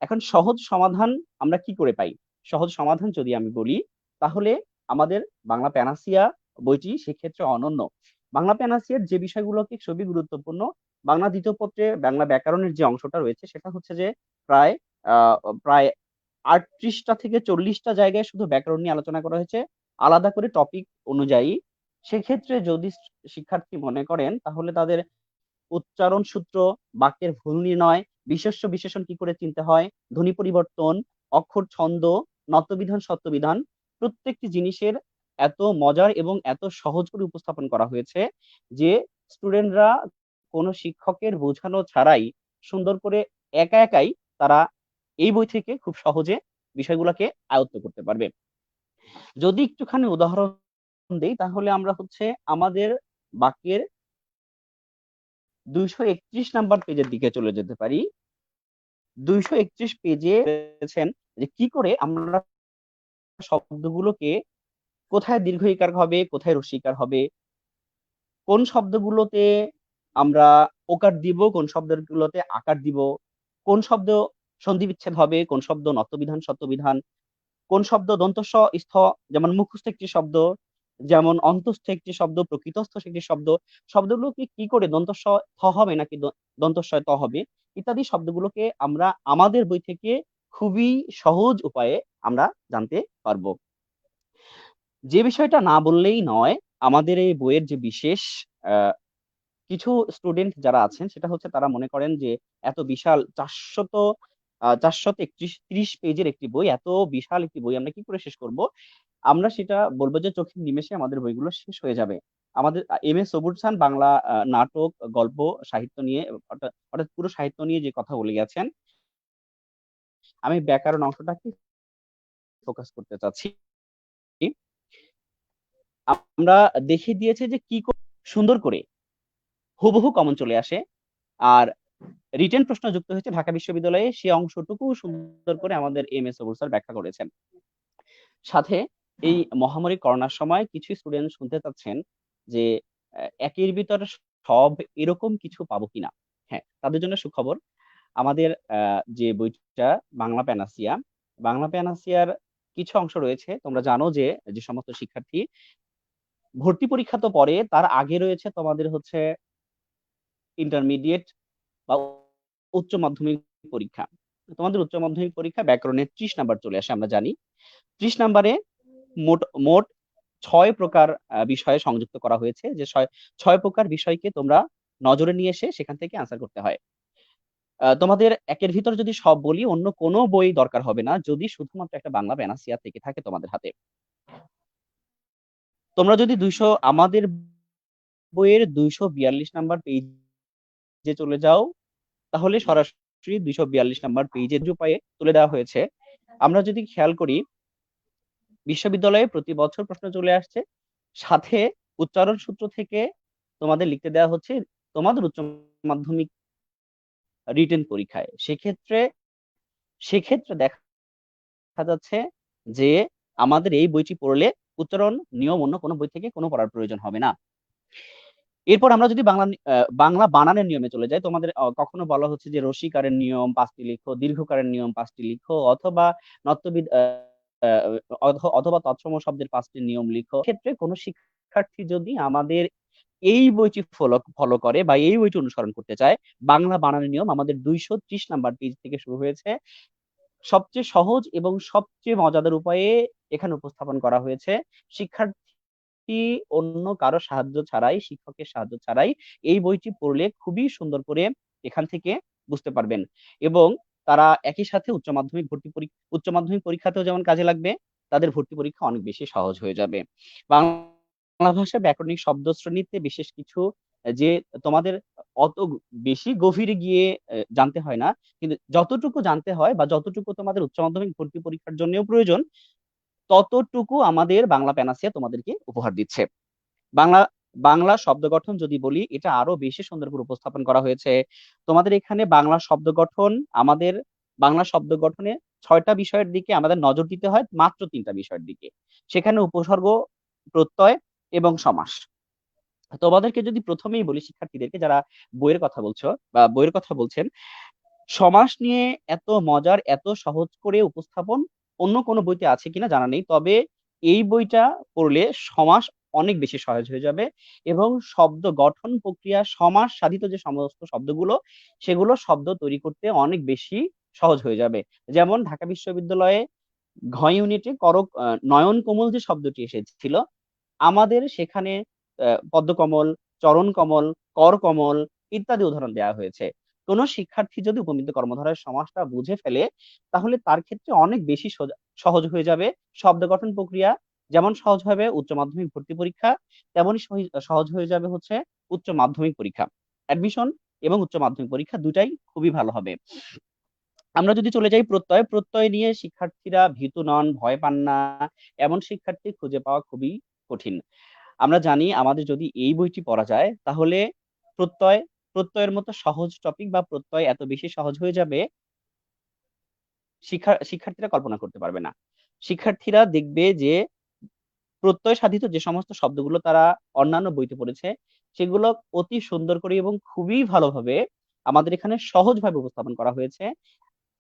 এখন সহজ সমাধান আমরা কি করে পাই? সহজ সমাধান যদি আমি বলি, তাহলে আমাদের বাংলা প্যানাসিয়া বইটি সেক্ষেত্রে অনন্য। বাংলা প্যানাসিয়ার যে বিষয়গুলোকে খুবই গুরুত্বপূর্ণ, বাংলা দ্বিতীয় পত্রে বাংলা ব্যাকরণের যে অংশটা রয়েছে সেটা হচ্ছে যে প্রায় আ প্রায় ৩৮টা থেকে ৪০টা জায়গায় শুধু ব্যাকরণ নিয়ে আলোচনা করা হয়েছে, আলাদা করে টপিক অনুযায়ী। সেক্ষেত্রে যদি শিক্ষার্থী মনে করেন তাহলে তাদের উচ্চারণ সূত্র, বাক্যের ভুল নির্ণয়, বিশেষ্য বিশেষণ কি করে চিনতে হয়, ধ্বনি পরিবর্তন, অক্ষর ছন্দ, নত্যবিধান, সত্যবিধান, প্রত্যেকটি জিনিসের এত মজার এবং এত সহজ করে উপস্থাপন করা হয়েছে যে স্টুডেন্টরা কোনো শিক্ষকের বোঝানো ছাড়াই সুন্দর করে একাই তারা এই বই থেকে খুব সহজে বিষয়গুলোকে আয়ত্ত করতে পারবে। যদি একটুখানি উদাহরণ দেই, তাহলে আমরা হচ্ছে আমাদের বাক্যের 231 নাম্বার পেজের দিকে চলে যেতে পারি। 231 পেজে বলেছেন যে কি করে আমরা শব্দগুলোকে কোথায় দীর্ঘ ইকার হবে, কোথায় হ্রস্ব ইকার হবে, কোন শব্দগুলোতে আমরা ওকার দিব, কোন শব্দগুলোতে আকার দিব, কোন শব্দ সন্ধি বিচ্ছেদ হবে, কোন শব্দ নত্যবিধান, সত্যবিধান, কোন শব্দ দন্তস্ব স্থ, যেমন মুখস্থ একটি শব্দ, যেমন অন্তস্থ একটি শব্দ, প্রকৃতস্থ একটি শব্দ, শব্দগুলোকে কি করে দন্তস্ব থ হবে নাকি দন্তস্বয় ত হবে, ইত্যাদি শব্দগুলোকে আমরা আমাদের বই থেকে খুবই সহজ উপায়ে আমরা জানতে পারবো। যে বিষয়টা না বললেই নয়, আমাদের এই বইয়ের যে বিশেষ কিছু স্টুডেন্ট যারা আছেন সেটা হচ্ছে তারা মনে করেন যে এত বিশাল 430 পেজের একটি বই, এত বিশাল একটি বই আমরা কি করে শেষ করব? আমরা সেটা বলবো যে চোখের নিমেষে আমাদের বইগুলো শেষ হয়ে যাবে। আমাদের এম এস সবুর খান বাংলা নাটক, গল্প, সাহিত্য নিয়ে অর্থাৎ পুরো সাহিত্য নিয়ে যে কথা বলে গেছেন, আমি ব্যাকরণ অংশটাকে ফোকাস করতে চাচ্ছি। আমরা দেখিয়ে দিয়েছে যে কি করে সুন্দর করে হুবহু কমন চলে আসে, আর রিটেন প্রশ্ন যুক্ত হয়েছে ঢাকা বিশ্ববিদ্যালয়ে, সে অংশটুকু সুন্দর করে আমাদের এম এস সবুর স্যার ব্যাখ্যা করেছেন। সাথে এই মহামারী করোনার সময় কিছু স্টুডেন্ট শুনতে চাচ্ছেন যে একের ভিতরে সব এরকম কিছু পাবো কিনা। হ্যাঁ, তাদের জন্য সুখবর। আমাদের যে বইটা বাংলা প্যানাসিয়ার কিছু অংশ রয়েছে। তোমরা জানো যে যে সমস্ত শিক্ষার্থী ভর্তি পরীক্ষা তো পরে, তার আগে রয়েছে তোমাদের হচ্ছে ইন্টারমিডিয়েট বা উচ্চ মাধ্যমিক পরীক্ষা। তোমাদের উচ্চ মাধ্যমিক পরীক্ষা ব্যাকরণের 30 নাম্বার চলে আসে, আমরা জানি। 30 নাম্বারে মোট মোট 6 প্রকার বিষয়ে সংযুক্ত করা হয়েছে, যে 6 প্রকার বিষয়কে তোমরা নজরে নিয়ে এসে সেখান থেকে আনসার করতে হয়। তোমাদের একের ভিতর যদি সব বলি, অন্য কোনো বই দরকার হবে না যদি শুধুমাত্র একটা বাংলা প্যানাসিয়া থেকে থাকে তোমাদের হাতে। তোমরা যদি আমাদের বইয়ের 242 নাম্বার পেজে চলে যাও, তাহলে সরাসরি 242 নাম্বার পেজে উপায়ে তুলে দেওয়া হয়েছে। আমরা যদি খেয়াল করি, বিশ্ববিদ্যালয়ে প্রতি বছর প্রশ্ন চলে আসছে, সাথে উচ্চারণ সূত্র থেকে তোমাদের লিখতে দেওয়া হচ্ছে তোমাদের উচ্চ মাধ্যমিক রিটেন পরীক্ষায়। সেক্ষেত্রে দেখা যাচ্ছে যে আমাদের এই বইটি পড়লে উচ্চারণ নিয়ম অন্য কোনো বই থেকে কোনো পড়ার প্রয়োজন হবে না। এরপর আমরা যদি বাংলা বানানের নিয়মে চলে যাই, তোমাদের কখনো বলা হচ্ছে যে রসিকারের নিয়ম 5টি লিখো, দীর্ঘকারের নিয়ম 5টি লিখো, অথবা নত্যবিদ অথবা তৎসম শব্দের 5টি নিয়ম লিখো। ক্ষেত্রে কোনো শিক্ষার্থী যদি আমাদের এই বইটি ফলো করে বা এই বইটি অনুসরণ করতে চায়, বাংলা বানানের নিয়ম আমাদের 230 নাম্বার পেজ থেকে শুরু হয়েছে। সবচেয়ে সহজ এবং সবচেয়ে মজাদার উপায়ে এখানে উপস্থাপন করা হয়েছে। শিক্ষার্থী অন্য কারো সাহায্য ছাড়াই, শিক্ষকের সাহায্য ছাড়াই এই বইটি পড়লে খুবই সুন্দর করে এখান থেকে বুঝতে পারবেন, এবং তারা একই সাথে উচ্চ মাধ্যমিক পরীক্ষাতেও যেমন কাজে লাগবে, তাদের ভর্তি পরীক্ষা অনেক বেশি সহজ হয়ে যাবে। বাংলা ভাষা ব্যাকরণিক শব্দ শ্রেণীতে বিশেষ কিছু যে তোমাদের অত বেশি গভীরে গিয়ে জানতে হয় না, কিন্তু যতটুকু জানতে হয় বা যতটুকু তোমাদের উচ্চ মাধ্যমিক ভর্তি পরীক্ষার জন্যও প্রয়োজন, ততটুকু আমাদের বাংলা প্যানাসিয়া তোমাদেরকে উপহার দিচ্ছে। বাংলা বাংলা শব্দ গঠন যদি বলি, এটা আরো বেশি সুন্দর করে উপস্থাপন করা হয়েছে। তোমাদের এখানে আমাদের বাংলা শব্দ গঠনে 6টা বিষয়ের দিকে আমাদের নজর দিতে হয়, মাত্র 3টা বিষয়ের দিকে। সেখানে উপসর্গ, প্রত্যয় এবং সমাস। তোমাদেরকে যদি প্রথমেই বলি, শিক্ষার্থীদেরকে যারা বইয়ের কথা বলছেন, সমাস নিয়ে এত মজার, এত সহজ করে উপস্থাপন অন্য কোনো বইতে আছে কিনা জানা নেই। তবে এই বইটা পড়লে সমাস অনেক বেশি সহজ হয়ে যাবে, এবং শব্দ গঠন প্রক্রিয়া, সমাস সাধিত যে সমস্ত শব্দগুলো, সেগুলো শব্দ তৈরি করতে অনেক বেশি সহজ হয়ে যাবে। যেমন ঢাকা বিশ্ববিদ্যালয়ে ঘ ইউনিটে নয়ন কোমল যে শব্দটি এসেছিল, আমাদের সেখানে পদ্মকমল, চরণ কমল, কর কমল ইত্যাদি উদাহরণ দেওয়া হয়েছে। কোন শিক্ষার্থী যদি উপমিত কর্মধারয়ের সমাসটা বুঝে ফেলে, তাহলে তার ক্ষেত্রে অনেক বেশি সহজ হয়ে যাবে শব্দ গঠন প্রক্রিয়া। যেমন সহজ হবে উচ্চ মাধ্যমিক ভর্তি পরীক্ষা, তেমনই সহজ হয়ে যাবে হচ্ছে উচ্চ মাধ্যমিক পরীক্ষা। অ্যাডমিশন এবং উচ্চ মাধ্যমিক পরীক্ষা দুটাই খুবই ভালো হবে। আমরা যদি চলে যাই প্রত্যয় নিয়ে শিক্ষার্থীরা ভীতু নন, ভয় পান না, এমন শিক্ষার্থী খুঁজে পাওয়া খুবই কঠিন। আমরা জানি আমাদের যদি এই বইটি পড়া যায়, তাহলে প্রত্যয় প্রত্যয়ের মতো সহজ টপিক বা প্রত্যয় এত বেশি সহজ হয়ে যাবে, শিক্ষার্থীরা কল্পনা করতে পারবে না। শিক্ষার্থীরা দেখবে যে প্রত্যয় সাধিত যে সমস্ত শব্দগুলো তারা অন্যান্য বইতে পড়েছে, সেগুলো অতি সুন্দর করে এবং খুবই ভালোভাবে আমাদের এখানে সহজভাবে উপস্থাপন করা হয়েছে।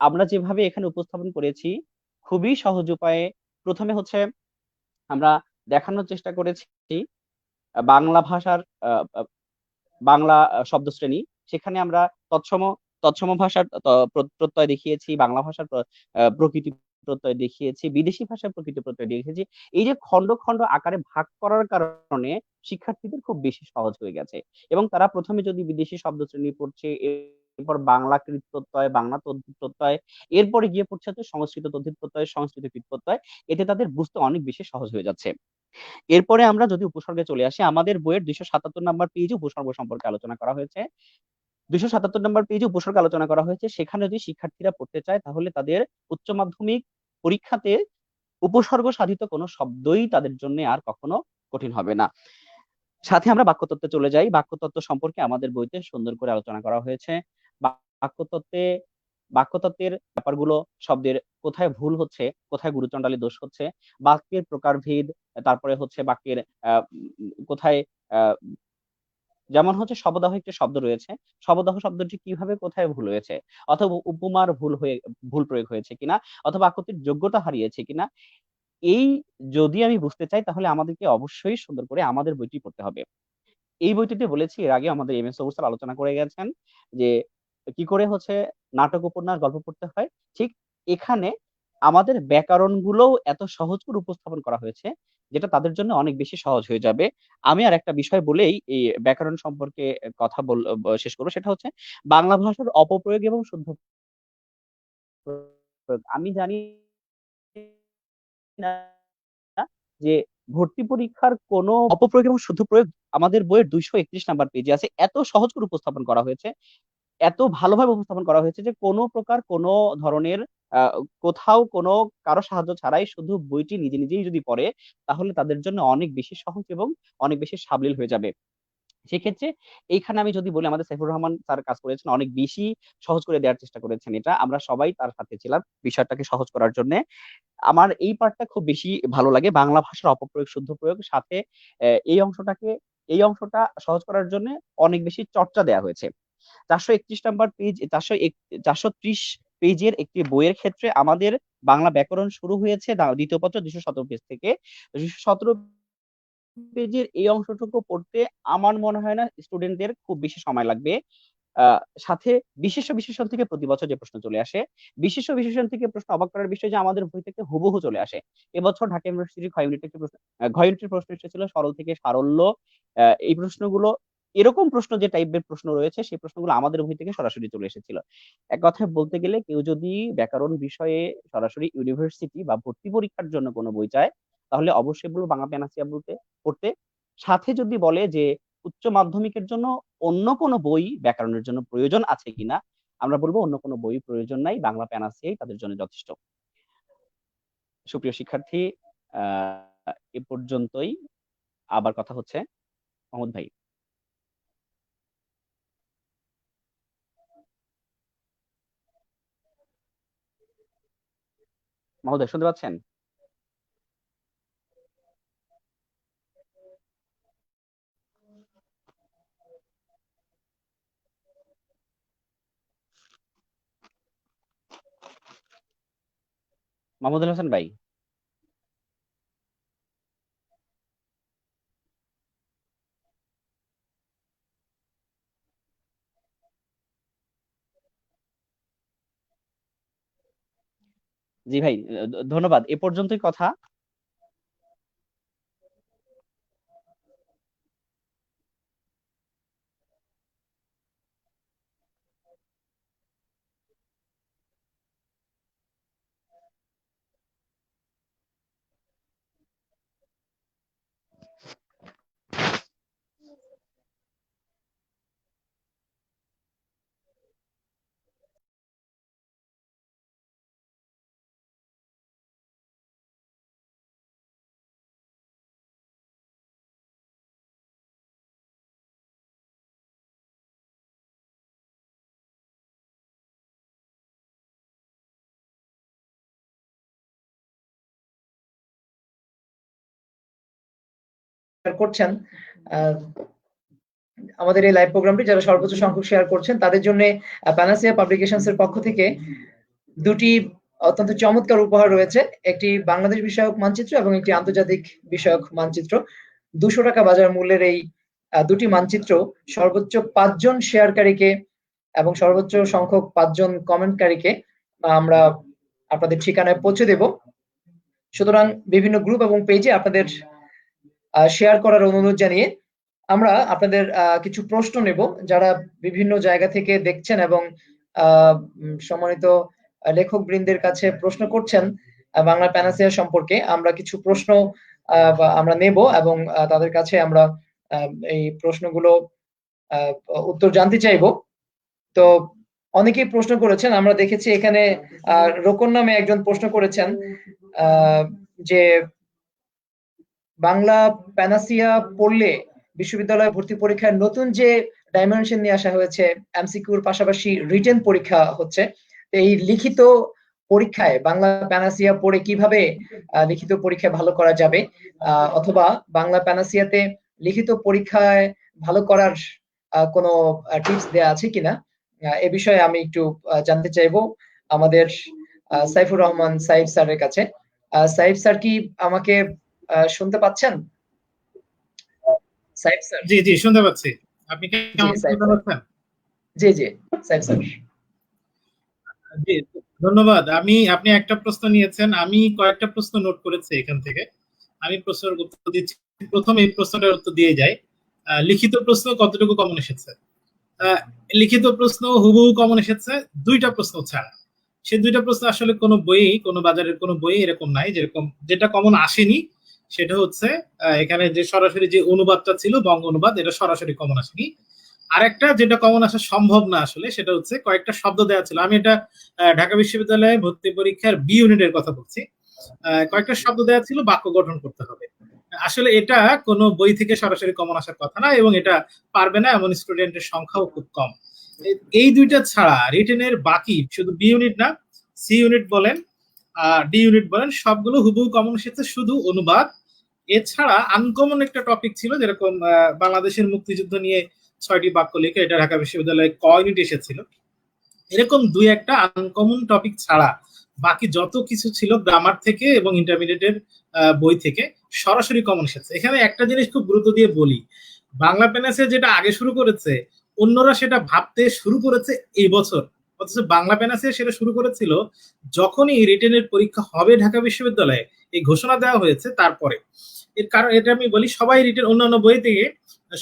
আমরা যেভাবে এখানে উপস্থাপন করেছি, খুবই সহজ উপায়ে প্রথমে হচ্ছে আমরা দেখানোর চেষ্টা করেছি বাংলা ভাষার বাংলা শব্দশ্রেণী। সেখানে আমরা তৎসম তৎসম ভাষার প্রত্যয় দেখিয়েছি, বাংলা ভাষার প্রকৃতি প্রত্যয় দেখিয়েছি, বিদেশি ভাষার প্রকৃতি প্রত্যয় দেখিয়েছি। এই যে খন্ড খন্ড আকারে ভাগ করার কারণে শিক্ষার্থীদের খুব বেশি সহজ হয়ে গেছে, এবং তারা প্রথমে যদি বিদেশি শব্দশ্রেণী পড়ছে, এরপর বাংলা কৃত প্রত্যয়, বাংলা তদ্ধিত প্রত্যয়, এরপরে গিয়ে পড়ছে হচ্ছে সংস্কৃত তদ্ধিত প্রত্যয়, সংস্কৃত কৃত প্রত্যয়, এতে তাদের বুঝতে অনেক বেশি সহজ হয়ে যাচ্ছে। এরপরে আমরা যদি উপসর্গে চলে আসি, আমাদের বইয়ের 277 নম্বর পেজে উপসর্গ সম্পর্কে আলোচনা করা হয়েছে। 277 নম্বর পেজে উপসর্গ আলোচনা করা হয়েছে, সেখানে যদি শিক্ষার্থীরা পড়তে চায় তাহলে তাদের উচ্চ মাধ্যমিক পরীক্ষাতে উপসর্গ সাধিত কোনো শব্দই তাদের জন্য আর কখনো কঠিন হবে না। সাথে আমরা বাক্যতত্ত্বে চলে যাই। বাক্যতত্ত্ব সম্পর্কে আমাদের বইতে সুন্দর করে আলোচনা করা হয়েছে। বাক্যতত্ত্বে বাক্যতত্ত্বের ব্যাপারগুলো, শব্দের কোথায় ভুল হচ্ছে, কোথায় গুরুচণ্ডালী দোষ হচ্ছে, বাক্যের প্রকারভেদ, তারপরে হচ্ছে বাক্যের কোথায় যেমন হচ্ছে শবদাহ একটি শব্দ রয়েছে, শবদাহ শব্দটি কিভাবে কোথায় ভুল হয়েছে, অথবা উপমার ভুল প্রয়োগ হয়েছে কিনা, অথবা বাক্যটির যোগ্যতা হারিয়েছে কিনা, এই যদি আমি বুঝতে চাই তাহলে আমাদেরকে অবশ্যই সুন্দর করে আমাদের বইটি পড়তে হবে। এই বইটিতে বলেছি, এর আগে আমাদের এম এস সবুজ স্যার আলোচনা করে গেছেন যে কি করে হচ্ছে নাটক, উপন্যাস, গল্প পড়তে হয়। ঠিক এখানে আমাদের ব্যাকরণ গুলো এত সহজ করে উপস্থাপন করা হয়েছে যেটা তাদের জন্য অনেক বেশি সহজ হয়ে যাবে। আমি আর একটা বিষয় বলেই এই ব্যাকরণ সম্পর্কে কথা শেষ করবো, সেটা হচ্ছে বাংলা ভাষার অপপ্রয়োগ এবং শুদ্ধ প্রয়োগ। আমি জানি না যে ভর্তি পরীক্ষার কোন অপপ্রয়োগ এবং শুদ্ধ প্রয়োগ আমাদের বইয়ের 231 নাম্বার পেজে আছে। এত সহজ করে উপস্থাপন করা হয়েছে, এত ভালোভাবে উপস্থাপন করা হয়েছে যে কোনো প্রকার কোনো ধরনের আ কোথাও কোনো কারো সাহায্য ছাড়াই শুধু বইটি নিজে নিজেই যদি পড়ে তাহলে তাদের জন্য অনেক বেশি সহজ এবং অনেক বেশি সাবলীল হয়ে যাবে। সেক্ষেত্রে এইখানে আমি যদি বলি, আমাদের সাইফুর রহমান স্যার কাজ করেছেন, অনেক বেশি সহজ করে দেওয়ার চেষ্টা করেছেন এটা। আমরা সবাই তার সাথে ছিলাম বিষয়টাকে সহজ করার জন্যে। আমার এই পার্টটা খুব বেশি ভালো লাগে। বাংলা ভাষার অপপ্রয়োগ, শুদ্ধ প্রয়োগ, সাথে এই অংশটা সহজ করার জন্য অনেক বেশি চর্চা দেয়া হয়েছে। 431 নাম্বার পেজ, 430 পেজের একটি বইয়ের ক্ষেত্রে আমাদের বাংলা ব্যাকরণ শুরু হয়েছে দ্বিতীয় পত্র 217 পেজ থেকে। 217 পেজের এই অংশটুকু পড়তে আমার মনে হয় না স্টুডেন্টদের খুব বেশি সময় লাগবে। সাথে বিশেষ্য বিশেষণ থেকে প্রতি বছর যে প্রশ্ন চলে আসে, বিশেষ্য বিশেষণ থেকে প্রশ্ন অবাক করার বিষয় যে আমাদের বই থেকে হুবহু চলে আসে। এবছর ঢাকা ইউনিভার্সিটির ক্ষয় ইউনিটের একটি প্রশ্ন, ঘ ইউনিটের প্রশ্ন এসেছিল সরল থেকে সারল্য। এই প্রশ্নগুলো, এরকম প্রশ্ন যে টাইপের প্রশ্ন রয়েছে সেই প্রশ্নগুলো আমাদের বই থেকে সরাসরি চলে এসেছিল। এক কথায় বলতে গেলে কেউ যদি ব্যাকরণ বিষয়ে সরাসরি ইউনিভার্সিটি বা ভর্তি পরীক্ষার জন্য কোনো বই চায় তাহলে অবশ্যই বলবো বাংলা প্যানাসিয়া বলতে পড়তে। সাথে যদি বলে যে উচ্চ মাধ্যমিকের জন্য অন্য কোনো বই ব্যাকরণের জন্য প্রয়োজন আছে কিনা, আমরা বলবো অন্য কোনো বই প্রয়োজন নাই, বাংলা প্যানাসিয়াই তাদের জন্য যথেষ্ট। সুপ্রিয় শিক্ষার্থী, এ পর্যন্তই। আবার কথা হচ্ছে। মোহাম্মদ ভাই। মহোদয় শুনতে পাচ্ছেন? মাহমুদুল হাসান ভাই। জি ভাই, ধন্যবাদ। এ পর্যন্তই কথা। করছেন আমাদের এই লাইভ প্রোগ্রামটি, যারা সর্বোচ্চ সংখ্যক শেয়ার করছেন তাদের জন্য প্যানাসিয়া পাবলিকেশনস এর পক্ষ থেকে দুটি অত্যন্ত চমৎকার উপহার রয়েছে, একটি বাংলাদেশ বিষয়ক মানচিত্র এবং একটি আন্তর্জাতিক বিষয়ক মানচিত্র। 200 টাকা বাজার মূল্যের এই দুটি মানচিত্র সর্বোচ্চ 5 জন শেয়ারকারীকে এবং সর্বোচ্চ সংখ্যক 5 জন কমেন্টকারীকে আমরা আপনাদের ঠিকানায় পৌঁছে দেব। সুতরাং বিভিন্ন গ্রুপ এবং পেজে আপনাদের শেয়ার করার অনুরোধ জানিয়ে আমরা আপনাদের কিছু প্রশ্ন নেব, যারা বিভিন্ন জায়গা থেকে দেখছেন এবং সম্মানিত লেখক বৃন্দের কাছে প্রশ্ন করছেন বাংলা প্যানাসিয়া সম্পর্কে। আমরা কিছু প্রশ্ন আমরা নেব এবং তাদের কাছে আমরা এই প্রশ্নগুলো উত্তর জানতে চাইবো। তো অনেকেই প্রশ্ন করেছেন, আমরা দেখেছি এখানে রোকন নামে একজন প্রশ্ন করেছেন যে বাংলা প্যানাসিয়া পড়লে বিশ্ববিদ্যালয় ভর্তি পরীক্ষায় নতুন যে ডাইমেনশন নিয়ে আসা হয়েছে, এমসিকিউর পাশাপাশি রিটেন পরীক্ষা হচ্ছে, এই লিখিত পরীক্ষায় বাংলা প্যানাসিয়া পড়ে কিভাবে লিখিত পরীক্ষায় ভালো করা যাবে, অথবা বাংলা প্যানাসিয়াতে লিখিত পরীক্ষায় ভালো করার কোনো টিপস দেয়া আছে কিনা, এ বিষয়ে আমি একটু জানতে চাইবো আমাদের সাইফুর রহমান সাইফ স্যারের কাছে। সাইফ স্যার কি আমাকে শুনতে পাচ্ছেন? সাইফ স্যার? জি জি শুনতে পাচ্ছি। আপনি কি আমাকে সাইফ শুনতে পাচ্ছেন? জি জি সাইফ স্যার। জি ধন্যবাদ। আপনি একটা প্রশ্ন নিয়েছেন, আমি কয়েকটা প্রশ্ন নোট করেছি এখান থেকে, আমি প্রশ্নের উত্তর দিচ্ছি। প্রথম এই প্রশ্নটার উত্তর দিয়ে যাই। লিখিত প্রশ্ন কতটুকু কমন এসেছে? লিখিত প্রশ্ন হুবহু কমন এসেছে দুইটা প্রশ্ন ছাড়া। সে দুইটা প্রশ্ন আসলে কোনো বই, কোনো বাজারের কোনো বই এরকম নাই যেরকম যেটা কমন আসেনি সেটা হচ্ছে এখানে যে সরাসরি যে অনুবাদটা ছিল বঙ্গ অনুবাদ, এটা সরাসরি কমন আসেনি। আরেকটা যেটা কমন আসা সম্ভব না আসলে সেটা হচ্ছে কয়েকটা শব্দ দেওয়া ছিল। আমি এটা ঢাকা বিশ্ববিদ্যালয়ে ভর্তি পরীক্ষার বি ইউনিটের কথা বলছি। কয়েকটা শব্দ দেওয়া ছিল বাক্য গঠন করতে হবে। আসলে এটা কোনো বই থেকে সরাসরি কমন আসার কথা না, এবং এটা পারবে না এমন স্টুডেন্টের সংখ্যাও খুব কম। এই দুইটা ছাড়া রিটেনের বাকি শুধু বি ইউনিট না, সি ইউনিট বলেন ডি ইউনিট বলেন, সবগুলো হুবহু কমন এসেছে, শুধু অনুবাদ। এছাড়া আনকমন একটা টপিক ছিল, যেরকম বাংলাদেশের মুক্তিযুদ্ধ নিয়ে 6টি বাক্য লিখে, এটা ঢাকা বিশ্ববিদ্যালয়ে ক ইউনিট এসেছিল। এরকম দুই একটা আনকমন টপিক ছাড়া বাকি যত কিছু ছিল গ্রামার থেকে এবং ইন্টারমিডিয়েটের বই থেকে সরাসরি কমন এসেছে। এখানে একটা জিনিস খুব গুরুত্ব দিয়ে বলি, বাংলা পেনাসে যেটা আগে শুরু করেছে অন্যরা সেটা ভাবতে শুরু করেছে এই বছর, অথচ বাংলা পেনাসে সেটা শুরু করেছিল যখনই রিটেনের পরীক্ষা হবে ঢাকা বিশ্ববিদ্যালয়ে, এই ঘোষণা দেওয়া হয়েছে তারপরে। এর কারণ এটা আমি বলি, সবাই রিটেন অন্যান্য বই থেকে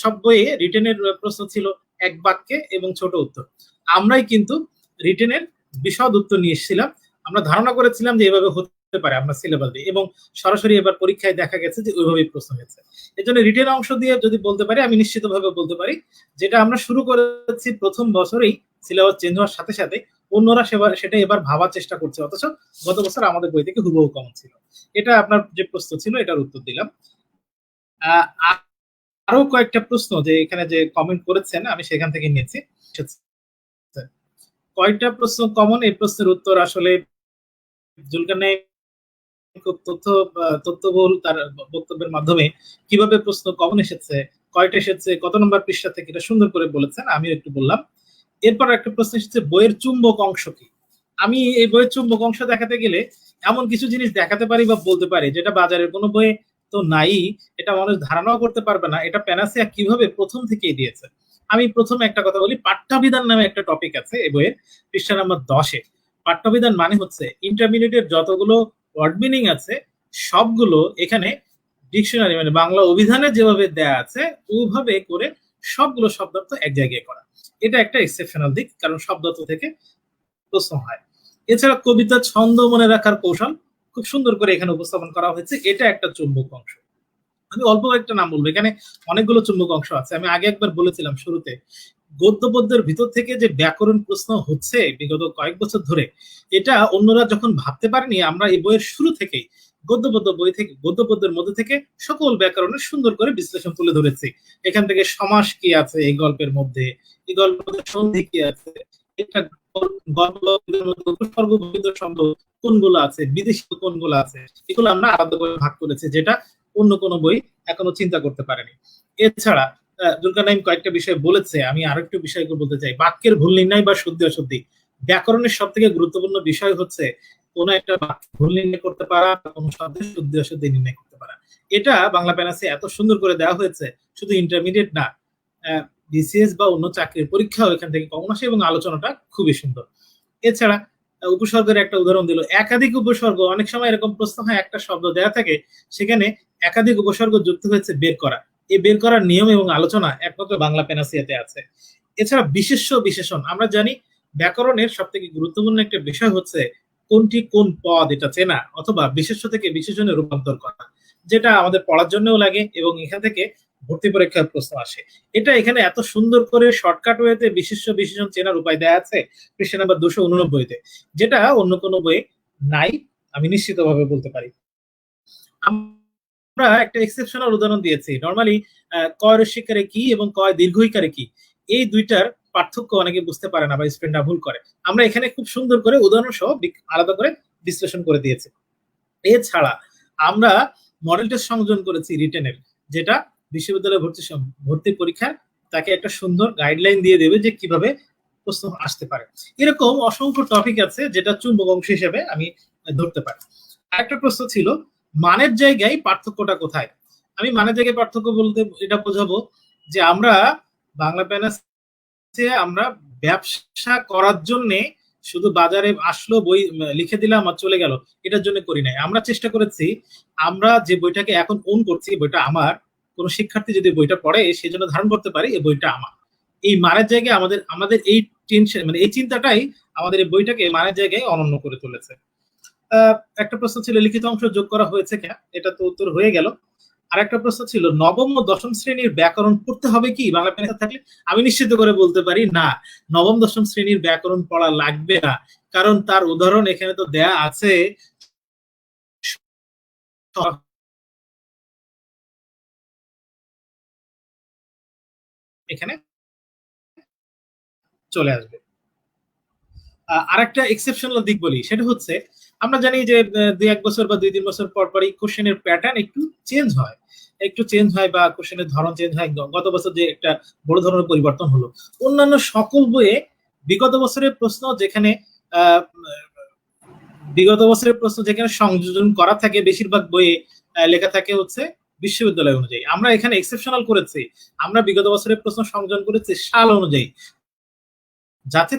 সব বইয়ে রিটেনের প্রশ্ন ছিল এক বাক্যে এবং ছোট উত্তর। আমরাই কিন্তু রিটেনের বিশদ উত্তর নিয়ে এসেছিলাম। আমরা ধারণা করেছিলাম যে এভাবে হতে পারে আমরা সিলেবাস দিয়ে, এবং সরাসরি এবার পরীক্ষায় দেখা গেছে যে ওইভাবেই প্রশ্ন হয়েছে। এই জন্য রিটেন অংশ দিয়ে যদি বলতে পারি, আমি নিশ্চিতভাবে বলতে পারি যেটা আমরা শুরু করেছি প্রথম বছরেই সিলেবাস চেঞ্জ হওয়ার সাথে সাথে অন্যরা সেটা এবার ভাবার চেষ্টা করছে, অথচ গত বছর আমাদের বই থেকে হুবহু কমন ছিল। এটা আপনার যে প্রশ্ন ছিল এটার উত্তর দিলাম। আরো কয়েকটা প্রশ্ন যে এখানে যে কমেন্ট করেছেন আমি সেখান থেকে নিয়েছি। কয়টা প্রশ্ন কমন, এই প্রশ্নের উত্তর আসলে জুলকারনাইন খুব তথ্যবহুল তার বক্তব্যের মাধ্যমে কিভাবে প্রশ্ন কমন এসেছে, কয়টা এসেছে, কত নম্বর পৃষ্ঠা থেকে, এটা সুন্দর করে বলেছেন, আমিও একটু বললাম। এরপর একটা প্রশ্ন এসেছে বইয়ের চুম্বক অংশ কি। আমি এই বইয়ের চুম্বক অংশ দেখাতে গেলে এমন কিছু জিনিস দেখাতে পারি বা বলতে পারি যেটা বাজারের কোনো বইয়ে তো নাই, এটা মানুষ ধারণাও করতে পারবে না এটা প্যানাসিয়া কিভাবে প্রথম থেকেই দিয়েছে। আমি প্রথমে একটা কথা বলি, পাঠ্যবিধান নামে একটা টপিক আছে এই বইয়ের পৃষ্ঠা নাম্বার 10-এ। পাঠ্যবিধান মানে হচ্ছে ইন্টারমিডিয়েটের যতগুলো ওয়ার্ড মিনিং আছে সবগুলো এখানে ডিকশনারি মানে বাংলা অভিধানে যেভাবে দেয়া আছে ওইভাবে করে সবগুলো শব্দার্থ এক জায়গায় করা। এটা একটা এক্সেপশনাল দিক, কারণ শব্দার্থ থেকে প্রশ্ন হয়। এছাড়া কবিতা ছন্দ মনে রাখার কৌশল খুব সুন্দর করে এখানে উপস্থাপন করা হয়েছে, এটা একটা চুম্বক অংশ। আমি অল্প একটা নাম বলবো, এখানে অনেকগুলো চুম্বক অংশ আছে। আমি আগে একবার বলেছিলাম শুরুতে, গদ্য পদ্যের ভিতর থেকে যে ব্যাকরণ প্রশ্ন হচ্ছে বিগত কয়েক বছর ধরে, এটা অন্যরা যখন ভাবতে পারেনি, আমরা এই বইয়ের শুরু থেকেই গদ্য পদ্য বই থেকে গদ্য পদ্যের মধ্যে থেকে সকল ব্যাকরণের সুন্দর করে বিশ্লেষণ তুলে ধরেছি। এখান থেকে সমাস কি আছে এই গল্পের মধ্যে, এই গল্পের মধ্যে সন্ধি কি আছে, এটা গল্পের মধ্যে উপসর্গ শব্দ কোনগুলো আছে, বিদেশি কোনগুলো আছে, এগুলো আমরা আলাদা করে ভাগ করেছি, যেটা অন্য কোনো বই এখনো চিন্তা করতে পারেনি। এছাড়া জুলকারনাইন কয়েকটা বিষয় বলেছে, আমি আরেকটু বিষয় বলতে চাই। বাক্যের ভুল নির্ণয় বা শুদ্ধি অশুদ্ধি, ব্যাকরণের সব থেকে গুরুত্বপূর্ণ বিষয় হচ্ছে কোন একটা বাক্য ভুল নির্ণয় করতে পারা, কোন শব্দের শুদ্ধি অশুদ্ধি নির্ণয় করতে পারা। এটা বাংলা প্যানাসে এত সুন্দর করে দেওয়া হয়েছে, শুধু ইন্টারমিডিয়েট না, বিসিএস বা অন্য চাকরির পরীক্ষাও এখান থেকে কমন আসে, এবং আলোচনাটা খুবই সুন্দর। এছাড়া উপসর্গের একটা উদাহরণ দিল, একাধিক উপসর্গ, অনেক সময় এরকম প্রশ্ন হয় একটা শব্দ দেয়া থাকে সেখানে একাধিক উপসর্গ যুক্ত হয়েছে বের করা, এই বের করার নিয়ম এবং আলোচনা একমাত্র বাংলা প্যানাসিয়াতে আছে। এছাড়া বিশেষ্য বিশেষণ, আমরা জানি ব্যাকরণের সব থেকে গুরুত্বপূর্ণ একটা বিষয় হচ্ছে কোনটি কোন পদ এটা চেনা, অথবা বিশেষ্য থেকে বিশেষণে রূপান্তর করা। যেটা আমাদের পড়ার জন্যও লাগে এবং এখান থেকে ভর্তি পরীক্ষার প্রশ্ন আসে। এটা এখানে এত সুন্দর করে শর্টকাট ওয়েতে বিশিষ্ট বিশেষণ চেনার উপায় দেওয়া আছে পৃষ্ঠা নাম্বার 289-তে, যেটা অন্য কোনো বইয়ে নাই, আমি নিশ্চিতভাবে বলতে পারি। আমরা একটা এক্সেপশনাল উদাহরণ দিয়েছি। নরমালি কয় রস্যিকারে কি এবং কয় দীর্ঘইকারে কি, এই দুইটার পার্থক্য অনেকে বুঝতে পারে না বা স্টুডেন্টরা ভুল করে। আমরা এখানে খুব সুন্দর করে উদাহরণ সহ আলাদা করে বিশ্লেষণ করে দিয়েছি। এছাড়া আমরা মডেল টেস্ট সংযোজন করেছি রিটেনের, যেটা বিশ্ববিদ্যালয় ভর্তি পরীক্ষার তাকে একটা সুন্দর গাইডলাইন দিয়ে দেবে যে কিভাবে প্রশ্ন আসতে পারে। এরকম অসংখ্য টপিক আছে যেটা চুম্বক অংশ হিসেবে আমি ধরতে পারি। আরেকটা প্রশ্ন ছিল মানের জায়গায় পার্থক্যটা কোথায়। আমি মানের জায়গায় পার্থক্য বলতে এটা বোঝাবো যে আমরা বাংলা প্যানাসে আমরা ব্যবসা করার জন্য শুধু বাজারে আসলো বই লিখে দিলাম আর চলে গেল, এটার জন্য করি নাই। আমরা চেষ্টা করেছি আমরা যে বইটাকে এখন ওন করছি, বইটা আমার, কোন শিক্ষার্থী যদি বইটা পড়ে সেই জন্য ধারণ করতে পারে এই বইটা আমার। এই মানের জায়গায় আমাদের এই টেনশন, মানে এই চিন্তাটাই আমাদের এই বইটাকে মানের জায়গায় অনন্য করে তুলেছে। একটা প্রশ্ন ছিল লিখিত অংশ যোগ করা হয়েছে কিনা, এটা তো উত্তর হয়ে গেল। আর একটা প্রশ্ন ছিল নবম ও দশম শ্রেণীর ব্যাকরণ পড়তে হবে কি বাংলা প্যানাসে থাকলে। আমি নিশ্চিত করে বলতে পারি না, নবম দশম শ্রেণীর ব্যাকরণ পড়া লাগবে না, কারণ তার উদাহরণ এখানে তো দেয়া আছে। এখানে চলে আসবে। আরেকটা এক্সেপশনাল দিক বলি, সেটা হচ্ছে আমরা জানি যে 2-1 বছর বা 2-3 বছর পর পরই কোশ্চেনের প্যাটার্ন একটু চেঞ্জ হয় বা কোশ্চেনের ধরন চেঞ্জ হয়। গত বছর যে একটা বড় ধরনের পরিবর্তন হলো, অন্যান্য সকল বইয়ে বিগত বছরের প্রশ্ন যেখানে সংযোজন করা থাকে, বেশিরভাগ বইয়ে লেখা থাকে হচ্ছে বিশ্ববিদ্যালয় অনুযায়ী। আমরা এখানে এক্সেপশনাল করেছি, আমরা বিগত বছরের প্রশ্ন সংযোজন করেছি সাল অনুযায়ী, যাতে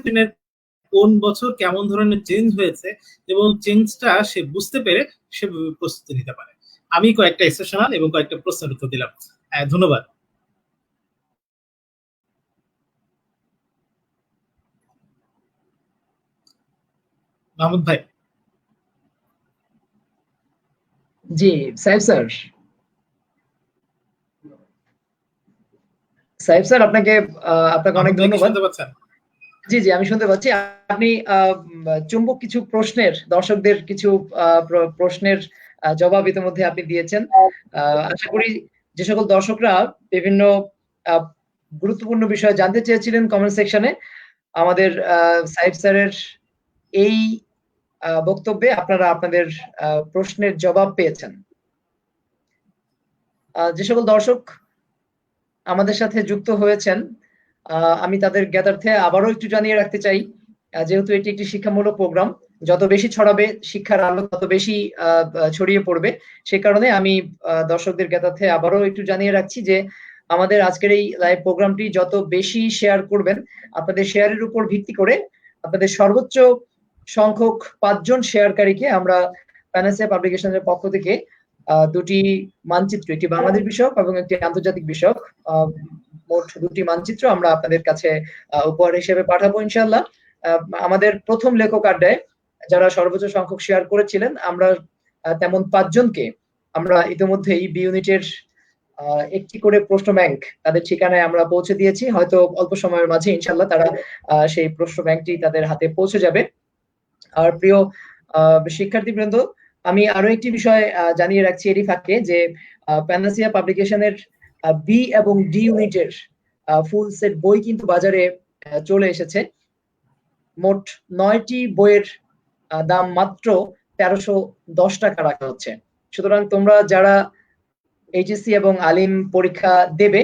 কোন বছর কেমন ধরনের চেঞ্জ হয়েছে এবং চেঞ্জটা সে বুঝতে পেরে সে প্রস্তুতি নিতে পারে। আমি কয়েকটা এক্সেপশনাল এবং কয়েকটা প্রশ্নের উত্তর দিলাম। ধন্যবাদ। মাহমুদ ভাই। জি সাহেব স্যার, আপনাকে অনেক ধন্যবাদ। জি জি আমি শুনতে পাচ্ছি। আপনি চুম্বক কিছু প্রশ্নের, দর্শকদের কিছু প্রশ্নের জবাব ইতিমধ্যে আপনি দিয়েছেন। আশা করি যে সকল দর্শকরা বিভিন্ন গুরুত্বপূর্ণ বিষয় জানতে চেয়েছিলেন কমেন্ট সেকশনে, আমাদের সাহেব স্যারের এই বক্তব্যে আপনারা আপনাদের প্রশ্নের জবাব পেয়েছেন। যে সকল দর্শক আমাদের সাথে যুক্ত হয়েছেন, আমি তাদের জ্ঞাতার্থে আবারও একটু জানিয়ে রাখতে চাই, যেহেতু এটি একটি শিক্ষামূলক প্রোগ্রাম, যত বেশি ছড়াবে শিক্ষার আলো তত বেশি ছড়িয়ে পড়বে। সে কারণে আমি দর্শকদের জ্ঞাতার্থে আবারও একটু জানিয়ে রাখছি যে আমাদের আজকের এই লাইভ প্রোগ্রামটি যত বেশি শেয়ার করবেন, আপনাদের শেয়ারের উপর ভিত্তি করে আপনাদের সর্বোচ্চ সংখ্যক 5 জন শেয়ারকারীকে আমরা প্যানাসিয়া পাবলিকেশনের পক্ষ থেকে দুটি মানচিত্র, একটি বাংলাদেশ বিষয়ক এবং একটি আন্তর্জাতিক বিষয়ক, মোট 2টি মানচিত্র আমরা আপনাদের কাছে উপহার হিসেবে পাঠাবো ইনশাআল্লাহ। আমাদের প্রথম লেখক আড্ডায় যারা সর্বোচ্চ সংখ্যক শেয়ার করেছিলেন, আমরা তেমন 5 জনকে আমরা ইতিমধ্যেই বি ইউনিটের একটি করে প্রশ্ন ব্যাংক তাদের ঠিকানায় আমরা পৌঁছে দিয়েছি। হয়তো অল্প সময়ের মাঝে ইনশাআল্লাহ তারা সেই প্রশ্ন ব্যাংকটি তাদের হাতে পৌঁছে যাবে। আর প্রিয় শিক্ষার্থীবৃন্দ, আমি আরো একটি বিষয় জানিয়ে রাখছি এরই ফাঁকে যে প্যানাসিয়া পাবলিকেশনের বি এবং ডি ইউনিটের ফুল সেট বই কিন্তু বাজারে চলে এসেছে। মোট 9টি বইয়ের দাম মাত্র 1310 টাকা রাখা হচ্ছে। সুতরাং তোমরা যারা এইচএসসি এবং আলিম পরীক্ষা দেবে,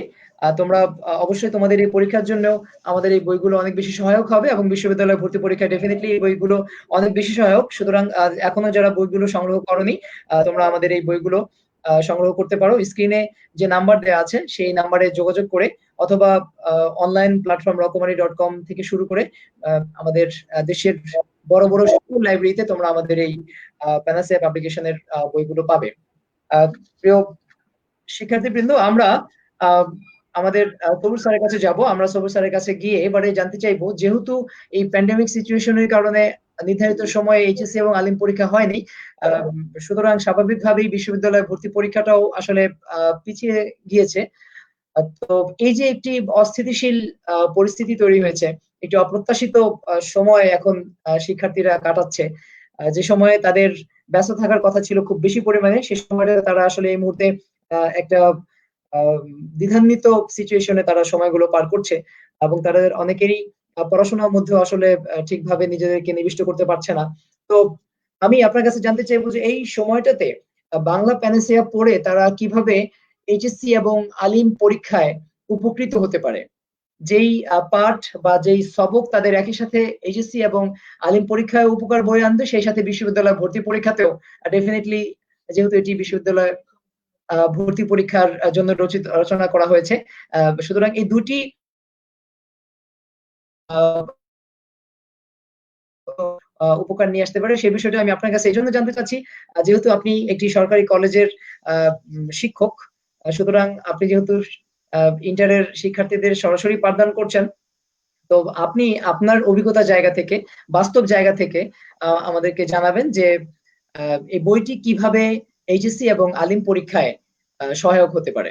তোমরা অবশ্যই তোমাদের এই পরীক্ষার জন্য আমাদের এই বইগুলো অনেক বেশি সহায়ক হবে এবং বিশ্ববিদ্যালয় ভর্তি পরীক্ষা ডেফিনেটলি এই বইগুলো অনেক বেশি সহায়ক। সুতরাং এখনো যারা বইগুলো সংগ্রহ করনি, তোমরা আমাদের এই বইগুলো সংগ্রহ করতে পারো। স্ক্রিনে যে নাম্বার দেওয়া আছে সেই নাম্বারে যোগাযোগ করে অথবা অনলাইন প্ল্যাটফর্ম রকমারি.com থেকে শুরু করে আমাদের দেশের বড় বড় স্কুল লাইব্রেরিতে তোমরা আমাদের এই প্যানাসিয়া পাবলিকেশনের বইগুলো পাবে। প্রিয় শিক্ষার্থীবৃন্দ, আমরা আমাদের সবুজ স্যারের কাছে যাব। আমরা সবুজ স্যারের কাছে গিয়ে এবারে জানতে চাইবো, যেহেতু এই প্যান্ডেমিক সিচুয়েশনের কারণে নির্ধারিত সময়ে এইচএসসি এবং আলিম পরীক্ষা হয়নি। সুতরাং স্বাভাবিকভাবেই বিশ্ববিদ্যালয়ে ভর্তি পরীক্ষাটাও আসলে পিছিয়ে গিয়েছে। তো এই যে একটি অস্থিতিশীল পরিস্থিতি তৈরি হয়েছে, একটি অপ্রত্যাশিত সময় এখন শিক্ষার্থীরা কাটাচ্ছে, যে সময়ে তাদের ব্যস্ত থাকার কথা ছিল খুব বেশি পরিমাণে, সেই সময়টা তারা আসলে এই মুহূর্তে একটা দ্বিধান্বিত সিচুয়েশনে তারা সময়গুলো পার করছে, এবং তাদের অনেকেরই পড়াশোনার মধ্যে আসলে ঠিকভাবে নিজেদেরকে নিবিষ্ট করতে পারছে না। তো আমি আপনার কাছে জানতে চাইবো যে এই সময়টাতে বাংলা প্যানেসিয়া পড়ে তারা কিভাবে এইচএসসি এবং আলিম পরীক্ষায় উপকৃত হতে পারে। যেই পাঠ বা যেই সবক তাদের একই সাথে এইচএসসি এবং আলিম পরীক্ষায় উপকার বয়ে আনবে, সেই সাথে বিশ্ববিদ্যালয় ভর্তি পরীক্ষাতেও ডেফিনেটলি, যেহেতু এটি বিশ্ববিদ্যালয় ভর্তি পরীক্ষার জন্য রচনা করা হয়েছে, সুতরাং এই দুটি উপকার নিয়ে আসতে পারে, সেই বিষয়টা আমি আপনার কাছে এই জন্য জানতে চাচ্ছি, যেহেতু আপনি একটি সরকারি কলেজের শিক্ষক, সুতরাং আপনি যেহেতু ইন্টারের শিক্ষার্থীদের সরাসরি পাঠদান করছেন, তো আপনি আপনার অভিজ্ঞতা জায়গা থেকে, বাস্তব জায়গা থেকে আমাদেরকে জানাবেন যে এই বইটি কিভাবে এইচএসসি এবং আলিম পরীক্ষায় সহায়ক হতে পারে।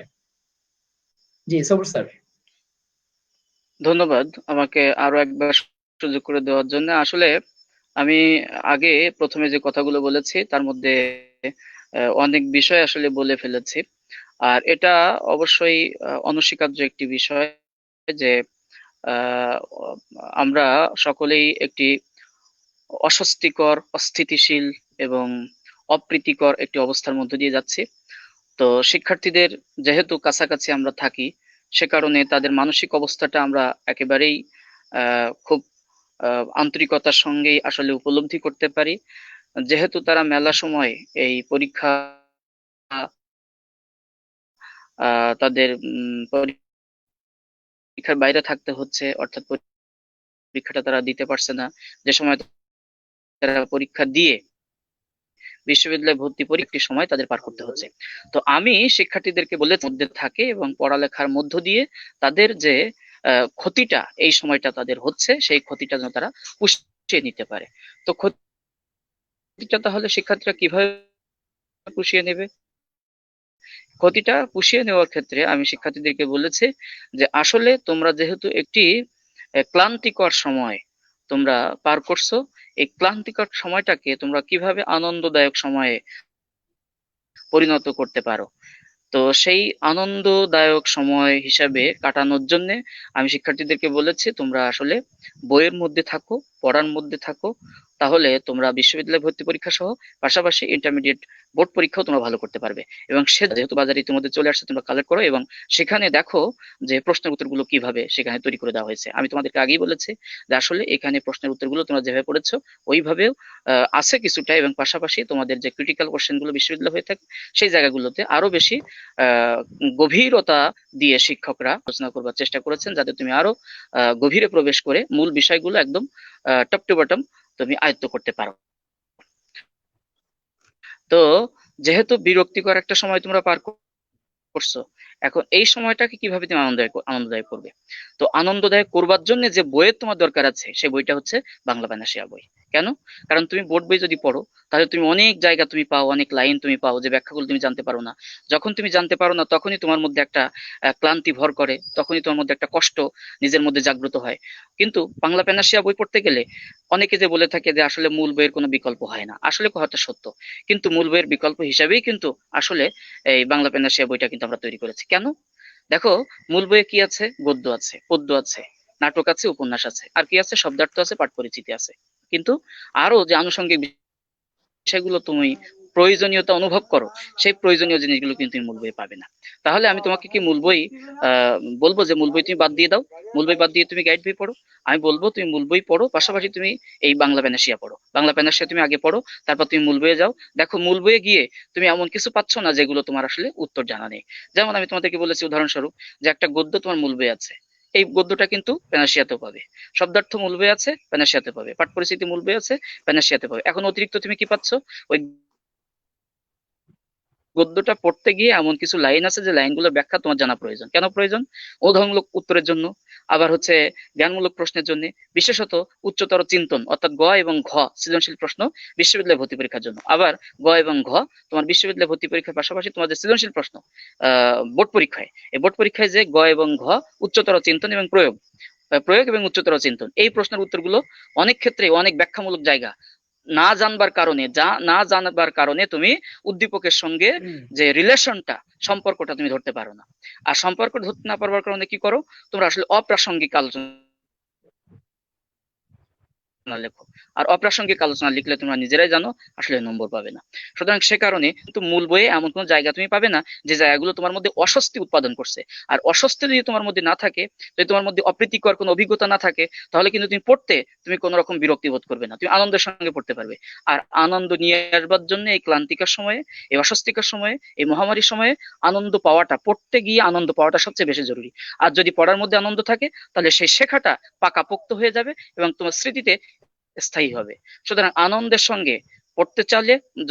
জি সবুজ স্যার। ধন্যবাদ আমাকে আরো একবার সুযোগ করে দেওয়ার জন্য। আসলে আমি আগে প্রথমে যে কথাগুলো বলেছি তার মধ্যে অনেক বিষয় আসলে বলে ফেলেছি। আর এটা অবশ্যই অনস্বীকার্য একটি বিষয় যে আহ, আমরা সকলেই একটি অস্বস্তিকর, অস্থিতিশীল এবং অপ্রীতিকর একটি অবস্থার মধ্য দিয়ে যাচ্ছি। তো শিক্ষার্থীদের যেহেতু কাছাকাছি আমরা থাকি, সে কারণে তাদের মানসিক অবস্থাটা আমরা একেবারেই খুব আন্তরিকতার সঙ্গেই আসলে উপলব্ধি করতে পারি। যেহেতু তারা মেলা সময় এই পরীক্ষা তাদের পরীক্ষার বাইরে থাকতে হচ্ছে, অর্থাৎ পরীক্ষাটা তারা দিতে পারছে না, যে সময় তারা পরীক্ষা দিয়ে বিশ্ববিদ্যালয়ে ভর্তি পরীক্ষার সময় তাদের পার করতে হচ্ছে। তো আমি শিক্ষার্থীদেরকে বলে মধ্যে থাকে এবং পড়ালেখার মধ্য দিয়ে তাদের যে ক্ষতিটা এই সময়টা তাদের হচ্ছে, সেই ক্ষতিটা যেন তারা পুষিয়ে নিতে পারে। তো ক্ষতিটা তাহলে শিক্ষার্থীরা কিভাবে পুষিয়ে নেবে? ক্ষতিটা পুষিয়ে নেওয়ার ক্ষেত্রে আমি শিক্ষার্থীদেরকে বলেছি যে আসলে তোমরা যেহেতু একটি ক্লান্তিকর সময় তোমরা পার করছো, এই ক্লান্তিকর সময়টাকে তোমরা কিভাবে আনন্দদায়ক সময়ে পরিণত করতে পারো। তো সেই আনন্দদায়ক সময় হিসাবে কাটানোর জন্য আমি শিক্ষার্থীদেরকে বলেছি তোমরা আসলে বইয়ের মধ্যে থাকো, পড়ার মধ্যে থাকো, তাহলে তোমরা বিশ্ববিদ্যালয় ভর্তি পরীক্ষা সহ পাশাপাশি ইন্টারমিডিয়েট বোর্ড পরীক্ষাও তোমরা ভালো করতে পারবে। এবং সে যেহেতু বাজারে ইতিমধ্যে চলে আসছে, তোমরা কালেক্ট করো এবং সেখানে দেখো যে প্রশ্নের উত্তরগুলো কিভাবে সেখানে তৈরি করে দেওয়া হয়েছে। আমি তোমাদেরকে আগেই বলেছি যে আসলে এখানে প্রশ্নের উত্তরগুলো তোমরা যেভাবে পড়েছো ওইভাবেও আছে কিছুটা, এবং পাশাপাশি তোমাদের যে ক্রিটিক্যাল কোশ্চেনগুলো বিশ্ববিদ্যালয় হয়ে থাকে সেই জায়গাগুলোতে আরো বেশি গভীরতা দিয়ে শিক্ষকরা আলোচনা করবার চেষ্টা করেছেন, যাতে তুমি আরো গভীরে প্রবেশ করে মূল বিষয়গুলো একদম টপ টু বটম তুমি আয়ত্ত করতে পারো। তো যেহেতু বিরক্তিকর একটা সময় তোমরা পার করছো, এখন এই সময়টাকে কিভাবে তুমি আনন্দদায়ক করবে? তো আনন্দদায়ক করবার জন্য যে বইয়ের তোমার দরকার আছে সেই বইটা হচ্ছে বাংলা প্যানাসিয়া বই। কেন? কারণ তুমি বোর্ড বই যদি পড়ো তাহলে তুমি অনেক জায়গা তুমি পাও, অনেক লাইন তুমি পাও যে ব্যাখ্যাগুলো তুমি জানতে পারো না। যখন তুমি জানতে পারো না তখনই তোমার মধ্যে একটা ক্লান্তি ভর করে, তখনই তোমার মধ্যে একটা কষ্ট নিজের মধ্যে জাগ্রত হয়। কিন্তু বাংলা প্যানাসিয়া বই পড়তে গেলে অনেকে যে বলে থাকে যে আসলে মূল বইয়ের কোনো বিকল্প হয় না, আসলে কথাটা সত্য। কিন্তু মূল বইয়ের বিকল্প হিসাবেই কিন্তু আসলে এই বাংলা প্যানাসিয়া বইটা কিন্তু আমরা তৈরি করেছি। কেন? দেখো, মূল বইয়ে কি আছে? গদ্য আছে, পদ্য আছে, নাটক আছে, উপন্যাস আছে, আর কি আছে? শব্দার্থ আছে, পাঠ পরিচিতি আছে। কিন্তু আরো যে আনুষঙ্গিক বিষয়গুলো তুমি প্রয়োজনীয়তা অনুভব করো, সেই প্রয়োজনীয় জিনিসগুলো কিন্তু তুমি মূল বইয়ে পাবে না। তাহলে আমি তোমাকে কি মূল বই বলবো যে মূল বই তুমি বাদ দিয়ে দাও, মূল বই বাদ দিয়ে তুমি গাইড বই পড়ো? আমি বলবো তুমি মূল বই পড়ো, পাশাপাশি তুমি এই বাংলা প্যানাসিয়া পড়ো। বাংলা প্যানাসিয়া তুমি আগে পড়ো, তারপর তুমি মূল বইয়ে যাও। দেখো মূল বইয়ে গিয়ে তুমি এমন কিছু পাচ্ছ না যেগুলো তোমার আসলে উত্তর জানা নেই। যেমন আমি তোমাদেরকে বলেছি উদাহরণস্বরূপ যে একটা গদ্য তোমার মূল বই আছে, এই গদ্যটা কিন্তু প্যানাসিয়াতেও পাবে। শব্দার্থ মূল বই আছে, প্যানাসিয়াতে পাবে। পাঠ পরিচিতি মূল বই আছে, প্যানাসিয়াতে পাবে। এখন অতিরিক্ত তুমি কি পাচ্ছ? ওই গদ্যটা পড়তে গিয়ে এমন কিছু লাইন আছে যে লাইনগুলোর ব্যাখ্যা তোমার জানা প্রয়োজন। কেন প্রয়োজন? উদাহরণমূলক উত্তরের জন্য, আবার হচ্ছে জ্ঞানমূলক প্রশ্নের জন্য, বিশেষত উচ্চতর চিন্তন অর্থাৎ গ এবং ঘ সৃজনশীল প্রশ্ন বিশ্ববিদ্যালয় ভর্তি পরীক্ষার জন্য। আবার গ এবং ঘ তোমার বিশ্ববিদ্যালয় ভর্তি পরীক্ষার পাশাপাশি তোমার যে সৃজনশীল প্রশ্ন বোর্ড পরীক্ষায়, এই বোর্ড পরীক্ষায় যে গ এবং ঘ উচ্চতর চিন্তন এবং প্রয়োগ এবং উচ্চতর চিন্তন, এই প্রশ্নের উত্তরগুলো অনেক ক্ষেত্রে অনেক ব্যাখ্যামূলক জায়গা না জানবার কারণে তুমি উদ্দীপকের সঙ্গে যে রিলেশনটা, সম্পর্কটা তুমি ধরতে পারো না। আর সম্পর্ক ধরতে না পারবার কারণে কি করো, তোমরা আসলে অপ্রাসঙ্গিক আলোচনা লেখো। আর অপ্রাসঙ্গিক আলোচনা লিখলে তোমরা নিজেরাই জানো আসলে নম্বর পাবে না। সুতরাং সে কারণে কিন্তু মূল বইয়ে এমন কোনো জায়গা তুমি পাবে না যে জায়গাগুলো তোমার মধ্যে অস্বস্তি উৎপাদন করছে। আর অস্বস্তি যদি তোমার মধ্যে না থাকে, যদি তোমার মধ্যে অপ্রীতিকর কোনো অভিজ্ঞতা না থাকে, তাহলে কিন্তু তুমি পড়তে তুমি কোনো রকম বিরক্তি বোধ করবে না, তুমি আনন্দের সঙ্গে পড়তে পারবে। আর আনন্দ নিয়ে আসবার জন্য এই ক্লান্তিকার সময়ে, এই অস্বস্তিকর সময়ে, এই মহামারীর সময়ে আনন্দ পাওয়াটা, পড়তে গিয়ে আনন্দ পাওয়াটা সবচেয়ে বেশি জরুরি। আর যদি পড়ার মধ্যে আনন্দ থাকে, তাহলে সেই শেখাটা পাকাপোক্ত হয়ে যাবে এবং তোমার স্মৃতিতে স্থায়ী হবে। সুতরাং আনন্দের সঙ্গে পড়তে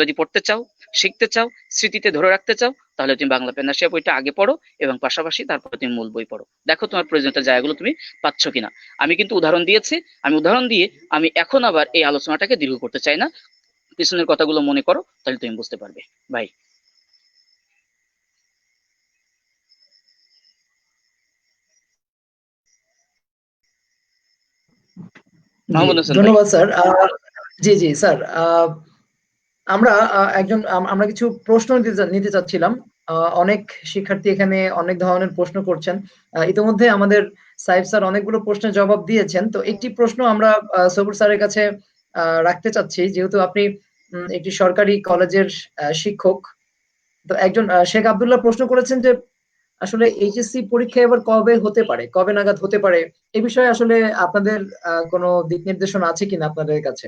যদি পড়তে চাও, শিখতে চাও, স্মৃতিতে ধরে রাখতে চাও, তাহলে তুমি বাংলা পেনাসিয়া বইটা আগে পড়ো এবং পাশাপাশি তারপরে তুমি মূল বই পড়ো। দেখো তোমার প্রয়োজনীয় জায়গাগুলো তুমি পাচ্ছ কিনা। আমি কিন্তু উদাহরণ দিয়েছি, উদাহরণ দিয়ে আমি এখন আবার এই আলোচনাটাকে দীর্ঘ করতে চাই না। পিছনের কথাগুলো মনে করো, তাহলে তুমি বুঝতে পারবে। ভাই মাহমুদ হোসেন ভাই। ধন্যবাদ স্যার। জি জি স্যার, আমরা আমরা কিছু প্রশ্ন নিতে চাচ্ছিলাম। অনেক শিক্ষার্থী এখানে অনেক ধরনের প্রশ্ন করছেন। ইতিমধ্যে আমাদের সাইফ স্যার অনেকগুলো প্রশ্নের জবাব দিয়েছেন। তো একটি প্রশ্ন আমরা সবুর স্যারের কাছে রাখতে চাচ্ছি, যেহেতু আপনি একটি সরকারি কলেজের শিক্ষক। তো একজন শেখ আব্দুল্লাহ প্রশ্ন করেছেন যে আসলে এইচএসসি পরীক্ষা এবার কবে হতে পারে, কবে নাগাদ হতে পারে, এ বিষয়ে আসলে আপনাদের কোনো দিক নির্দেশনা আছে কিনা আপনাদের কাছে,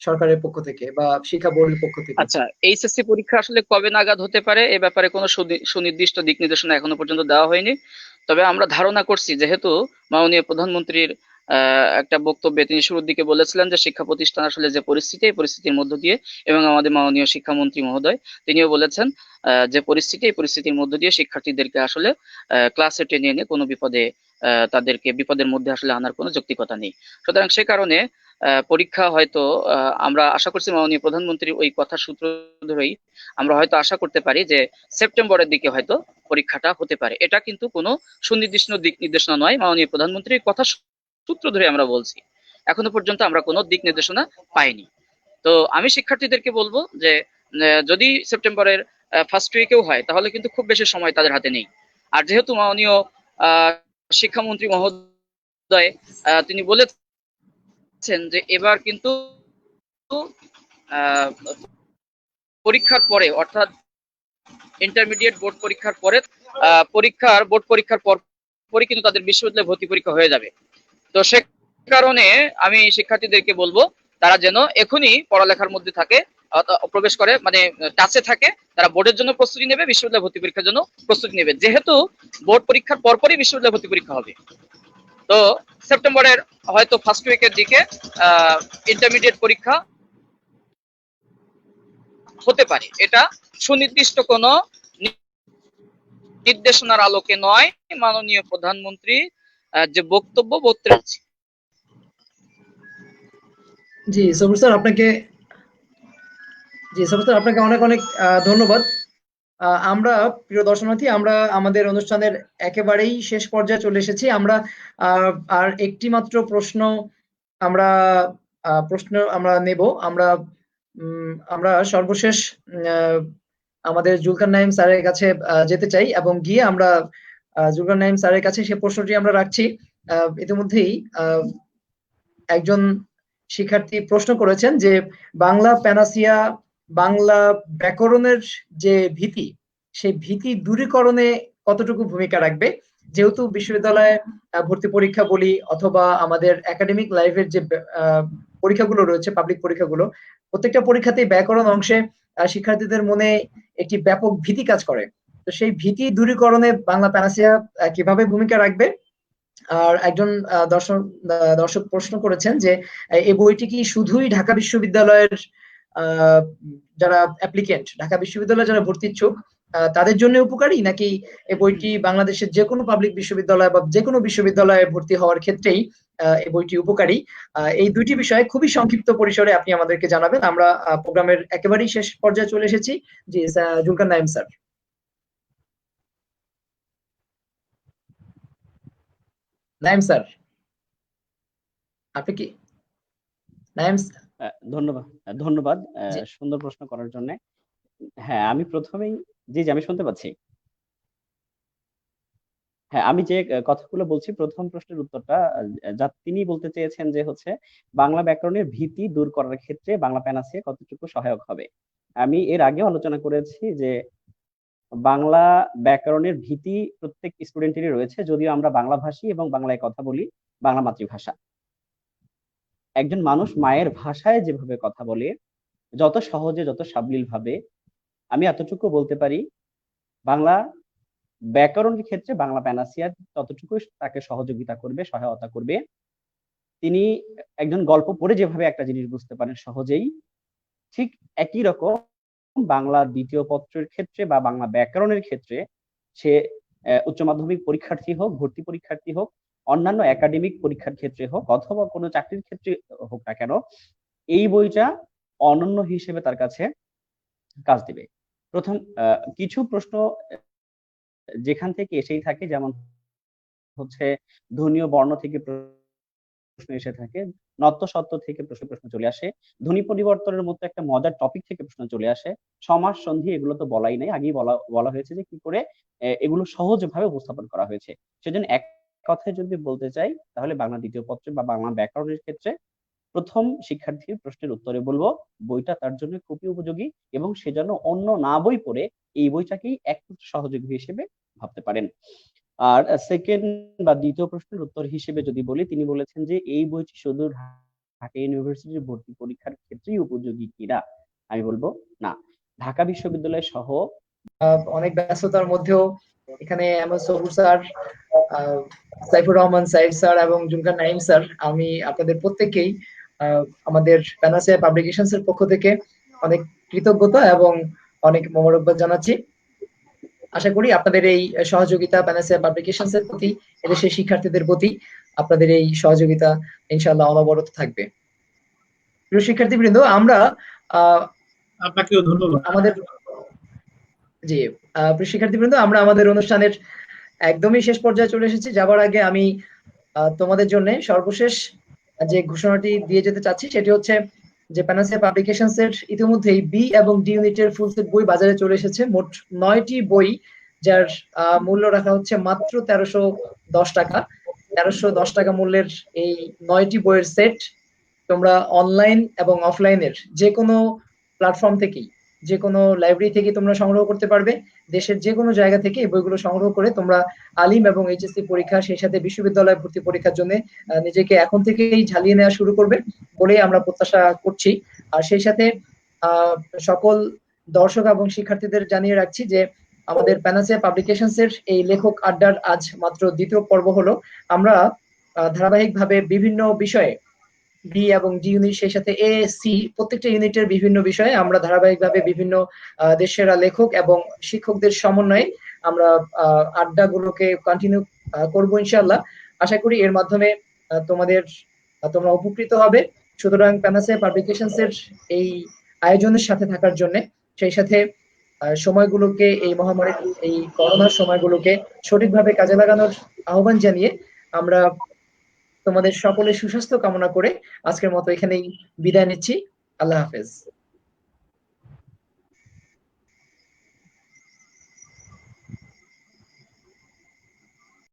সরকারের পক্ষ থেকে বা শিক্ষা বোর্ডের পক্ষ থেকে? আচ্ছা, এইচএসসি পরীক্ষা আসলে কবে নাগাদ হতে পারে এ ব্যাপারে কোনো সুনির্দিষ্ট দিক নির্দেশনা এখনো পর্যন্ত দেওয়া হয়নি। তবে আমরা ধারণা করছি, যেহেতু মাননীয় প্রধানমন্ত্রীর একটা বক্তব্যে তিনি শুরুর দিকে বলেছিলেন যে শিক্ষা প্রতিষ্ঠান আসলে যে পরিস্থিতি, এই পরিস্থিতির মধ্য দিয়ে, এবং আমাদের মাননীয় শিক্ষামন্ত্রী মহোদয় তিনিও বলেছেন যে পরিস্থিতি, এই পরিস্থিতির মধ্য দিয়ে শিক্ষার্থীদেরকে আসলে ক্লাসে টেনে এনে কোনো তাদেরকে বিপদের মধ্যে আসলে আনার কোনো যৌক্তিকতা নেই। সুতরাং সে কারণে পরীক্ষা হয়তো আমরা আশা করছি মাননীয় প্রধানমন্ত্রীর ওই কথা সূত্র ধরেই আমরা হয়তো আশা করতে পারি যে সেপ্টেম্বরের দিকে হয়তো পরীক্ষাটা হতে পারে। এটা কিন্তু কোনো সুনির্দিষ্ট দিক নির্দেশনা নয়, মাননীয় প্রধানমন্ত্রীর কথা সূত্র ধরে আমরা বলছি। এখনো পর্যন্ত আমরা কোনো দিক নির্দেশনা পাইনি। তো আমি শিক্ষার্থীদেরকে বলবো যে যদি সেপ্টেম্বরের ফার্স্ট উইকেও হয়, তাহলে কিন্তু খুব বেশি সময় তাদের হাতে নেই। আর যেহেতু মাননীয় শিক্ষামন্ত্রী মহোদয় তিনি বলেছেন যে এবার কিন্তু পরীক্ষার পরে, অর্থাৎ ইন্টারমিডিয়েট বোর্ড পরীক্ষার পরে বোর্ড পরীক্ষার পরই কিন্তু তাদের বিশ্ববিদ্যালয়ে ভর্তি পরীক্ষা হয়ে যাবে। তো সে কারণে আমি শিক্ষার্থীদেরকে বলবো তারা যেন এখনই পড়ালেখার মধ্যে থাকে, প্রবেশ করে, মানে টাচে থাকে। তারা বোর্ডের জন্য প্রস্তুতি নেবে, বিশ্ববিদ্যালয় ভর্তি পরীক্ষার জন্য প্রস্তুতি নেবে, যেহেতু বোর্ড পরীক্ষার পরপরই বিশ্ববিদ্যালয় ভর্তি পরীক্ষা হবে। তো সেপ্টেম্বরের হয়তো ফার্স্ট উইকের দিকে ইন্টারমিডিয়েট পরীক্ষা হতে পারে। এটা সুনির্দিষ্ট কোনো নির্দেশনার আলোকে নয়, মাননীয় প্রধানমন্ত্রী যে বক্তব্য বলতে। জি সবুর স্যার, আপনাকে অনেক অনেক ধন্যবাদ। আমরা প্রিয় দর্শনার্থী, আমরা আমাদের অনুষ্ঠানের একেবারেই শেষ পর্যায়ে চলে এসেছি। আমরা আর একটি মাত্র প্রশ্ন আমরা নেব। আমরা সর্বশেষ আমাদের জুলকার নাইম স্যারের কাছে যেতে চাই এবং গিয়ে আমরা জুলকার নাইম স্যারের কাছে সে প্রশ্নটি আমরা রাখছি। ইতিমধ্যেই একজন শিক্ষার্থী প্রশ্ন করেছেন যে বাংলা প্যানাসিয়া, বাংলা ব্যাকরণের যে ভীতি, সেই ভীতি দূরীকরণে কতটুকু ভূমিকা রাখবে? যেহেতু বিশ্ববিদ্যালয়ে ভর্তি পরীক্ষা বলি অথবা আমাদের একাডেমিক লাইফের যে পরীক্ষাগুলো রয়েছে, পাবলিক পরীক্ষাগুলো, প্রত্যেকটা পরীক্ষাতেই ব্যাকরণ অংশে শিক্ষার্থীদের মনে একটি ব্যাপক ভীতি কাজ করে। তো সেই ভীতি দূরীকরণে বাংলা প্যানাসিয়া কিভাবে ভূমিকা রাখবে? আর একজন দর্শক প্রশ্ন করেছেন যে এই বইটি কি শুধুই ঢাকা বিশ্ববিদ্যালয়ের যারা অ্যাপ্লিকেন্ট, ঢাকা বিশ্ববিদ্যালয়ে যারা ভর্তি ইচ্ছুক, তাদের জন্য উপকারী, নাকি এই বইটি বাংলাদেশের যে কোনো পাবলিক বিশ্ববিদ্যালয় বা যে কোনো বিশ্ববিদ্যালয়ে ভর্তি হওয়ার ক্ষেত্রেই এই বইটি উপকারী? এই দুইটি বিষয়ে খুবই সংক্ষিপ্ত পরিসরে আপনি আমাদেরকে জানাবেন। আমরা প্রোগ্রামের একেবারেই শেষ পর্যায়ে চলে এসেছি। জি জুলকার নাইম স্যার। নাইম স্যার, আপনি কি? নাইম ধন্যবাদ, ধন্যবাদ জি। সুন্দর প্রশ্ন করার জন্য। হ্যাঁ, আমি প্রথমেই জি, আমি শুনতে পাচ্ছি। হ্যাঁ, আমি যে কথাগুলো বলছি, প্রথম প্রশ্নের উত্তরটা যা তিনি বলতে চেয়েছেন যে হচ্ছে বাংলা ব্যাকরণের ভীতি দূর করার ক্ষেত্রে বাংলা প্যানাসিয়া কতটুকু সহায়ক হবে। আমি এর আগেও আলোচনা করেছি যে বাংলা ব্যাকরণের ভীতি প্রত্যেক স্টুডেন্টেরই রয়েছে, যদিও আমরা বাংলা ভাষী এবং বাংলায় কথা বলি, বাংলা মাতৃভাষা। একজন মানুষ মায়ের ভাষায় যেভাবে কথা বলে, যত সহজে, যত সাবলীল ভাবে, আমি এতটুকু বলতে পারি বাংলা ব্যাকরণের ক্ষেত্রে বাংলা প্যানাসিয়া ততটুকু তাকে সহযোগিতা করবে, সহায়তা করবে। তিনি একজন গল্প পড়ে যেভাবে একটা জিনিস বুঝতে পারেন সহজেই, ঠিক একই রকম বাংলা দ্বিতীয় পত্রের ক্ষেত্রে বা বাংলা ব্যাকরণের ক্ষেত্রে সে উচ্চ মাধ্যমিক পরীক্ষার্থী হোক, ভর্তি পরীক্ষার্থী হোক, অন্যান্য একাডেমিক পরীক্ষার ক্ষেত্রে হোক, অথবা কোনো চাকরির ক্ষেত্রে হোক না কেন, এই বইটা অনন্য হিসেবে তার কাছে কাজ দিবে। প্রথম কিছু প্রশ্ন যেখান থেকে এসেই থাকে, যেমন হচ্ছে ধ্বনীয় বর্ণ থেকে প্রশ্ন এসে থাকে, নত্য সত্য থেকে প্রশ্ন চলে আসে, ধ্বনি পরিবর্তনের মতো একটা মজার টপিক থেকে প্রশ্ন চলে আসে, সমাস সন্ধি এগুলো তো বলাই নাই, আগেই বলা হয়েছে যে কি করে এগুলো সহজভাবে উপস্থাপন করা হয়েছে। সেজন্য এক কথায় যদি বলতে চাই, তাহলে বাংলা দ্বিতীয় পত্র বা বাংলা ব্যাকরণের ক্ষেত্রে প্রথম শিক্ষার্থীর প্রশ্নের উত্তরে বলবো বইটা তার জন্য খুবই উপযোগী, এবং সেজন্য অন্য না বই পড়ে এই বইটাকেই একমাত্র সহযোগী হিসেবে ভাবতে পারেন। আর সেকেন্ড বা দ্বিতীয় প্রশ্নের উত্তর হিসেবে যদি বলি, তিনি বলেছেন যে এই বইটি শুধু ঢাকা ইউনিভার্সিটির ভর্তি পরীক্ষার ক্ষেত্রেই উপযোগী কিনা। আমি বলবো না, ঢাকা বিশ্ববিদ্যালয় সহ অনেক ব্যস্ততার মধ্যেও এখানে এমএস সবুর স্যার, সাইফুর রহমান সাইফ স্যার এবং জুলকার নাইম স্যার, আমি আপনাদের প্রত্যেককেই আমাদের প্যানাসিয়া পাবলিকেশনস এর পক্ষ থেকে অনেক কৃতজ্ঞতা এবং অনেক মোবারকবাদ জানাচ্ছি। আশা করি আপনাদের এই সহযোগিতা প্যানাসিয়া পাবলিকেশনস এর প্রতি, এদেশের শিক্ষার্থীদের প্রতি আপনাদের এই সহযোগিতা ইনশাআল্লাহ অনবরত থাকবে। প্রিয় শিক্ষার্থীবৃন্দ, আমরা আপনাকেও ধন্যবাদ। আমাদের জি প্রিয় শিক্ষার্থীবৃন্দ, আমরা আমাদের অনুষ্ঠানের একদমই শেষ পর্যায়ে চলে এসেছি। যাবার আগে আমি তোমাদের জন্য সর্বশেষ যে ঘোষণাটি দিয়ে যেতে চাচ্ছি, সেটি হচ্ছে যে প্যানাসিয়া পাবলিকেশনস এর ইতিমধ্যেই বি এবং ডি ইউনিটের ফুল সেট বই বাজারে চলে এসেছে। মোট 9টি বই, যার মূল্য রাখা হচ্ছে মাত্র 1310 টাকা। 1310 টাকা মূল্যের এই 9টি বইয়ের সেট তোমরা অনলাইন এবং অফলাইনের যে কোনো প্ল্যাটফর্ম থেকেই, যে কোনো লাইব্রেরি থেকে তোমরা সংগ্রহ করতে পারবে। দেশের যে কোনো জায়গা থেকে এই বইগুলো সংগ্রহ করে তোমরা আলিম এবং এইচএসসি পরীক্ষা, সেই সাথে বিশ্ববিদ্যালয় ভর্তি পরীক্ষার জন্য নিজেকে এখন থেকেই ঝালিয়ে নেওয়া শুরু করবে বলে আমরা প্রত্যাশা করছি। আর সেই সাথে সকল দর্শক এবং শিক্ষার্থীদের জানিয়ে রাখছি যে আমাদের প্যানাসিয়া পাবলিকেশনস এর এই লেখক আড্ডার আজ মাত্র দ্বিতীয় পর্ব হলো। আমরা ধারাবাহিকভাবে বিভিন্ন বিষয়ে, বি এবং ডি ইউনিট, সেই সাথে এ সি, প্রত্যেকটা ইউনিটের বিভিন্ন বিষয়ে আমরা ধারাবাহিকভাবে বিভিন্ন দেশের লেখক এবং শিক্ষকদের সমন্বয়ে আমরা আড্ডাগুলোকে কন্টিনিউ করব ইনশাআল্লাহ। আশা করি এর মাধ্যমে তোমরা উপকৃত হবে। সুতরাং প্যানাসিয়া পাবলিকেশনস এর এই আয়োজনের সাথে থাকার জন্য, সেই সাথে সময়গুলোকে, এই মহামারীর এই করোনার সময়গুলোকে সঠিকভাবে কাজে লাগানোর আহ্বান জানিয়ে আমরা তোমাদের সকলের সুস্বাস্থ্য কামনা করে আজকের মতো এখানেই বিদায় নিচ্ছি। আল্লাহ হাফেজ।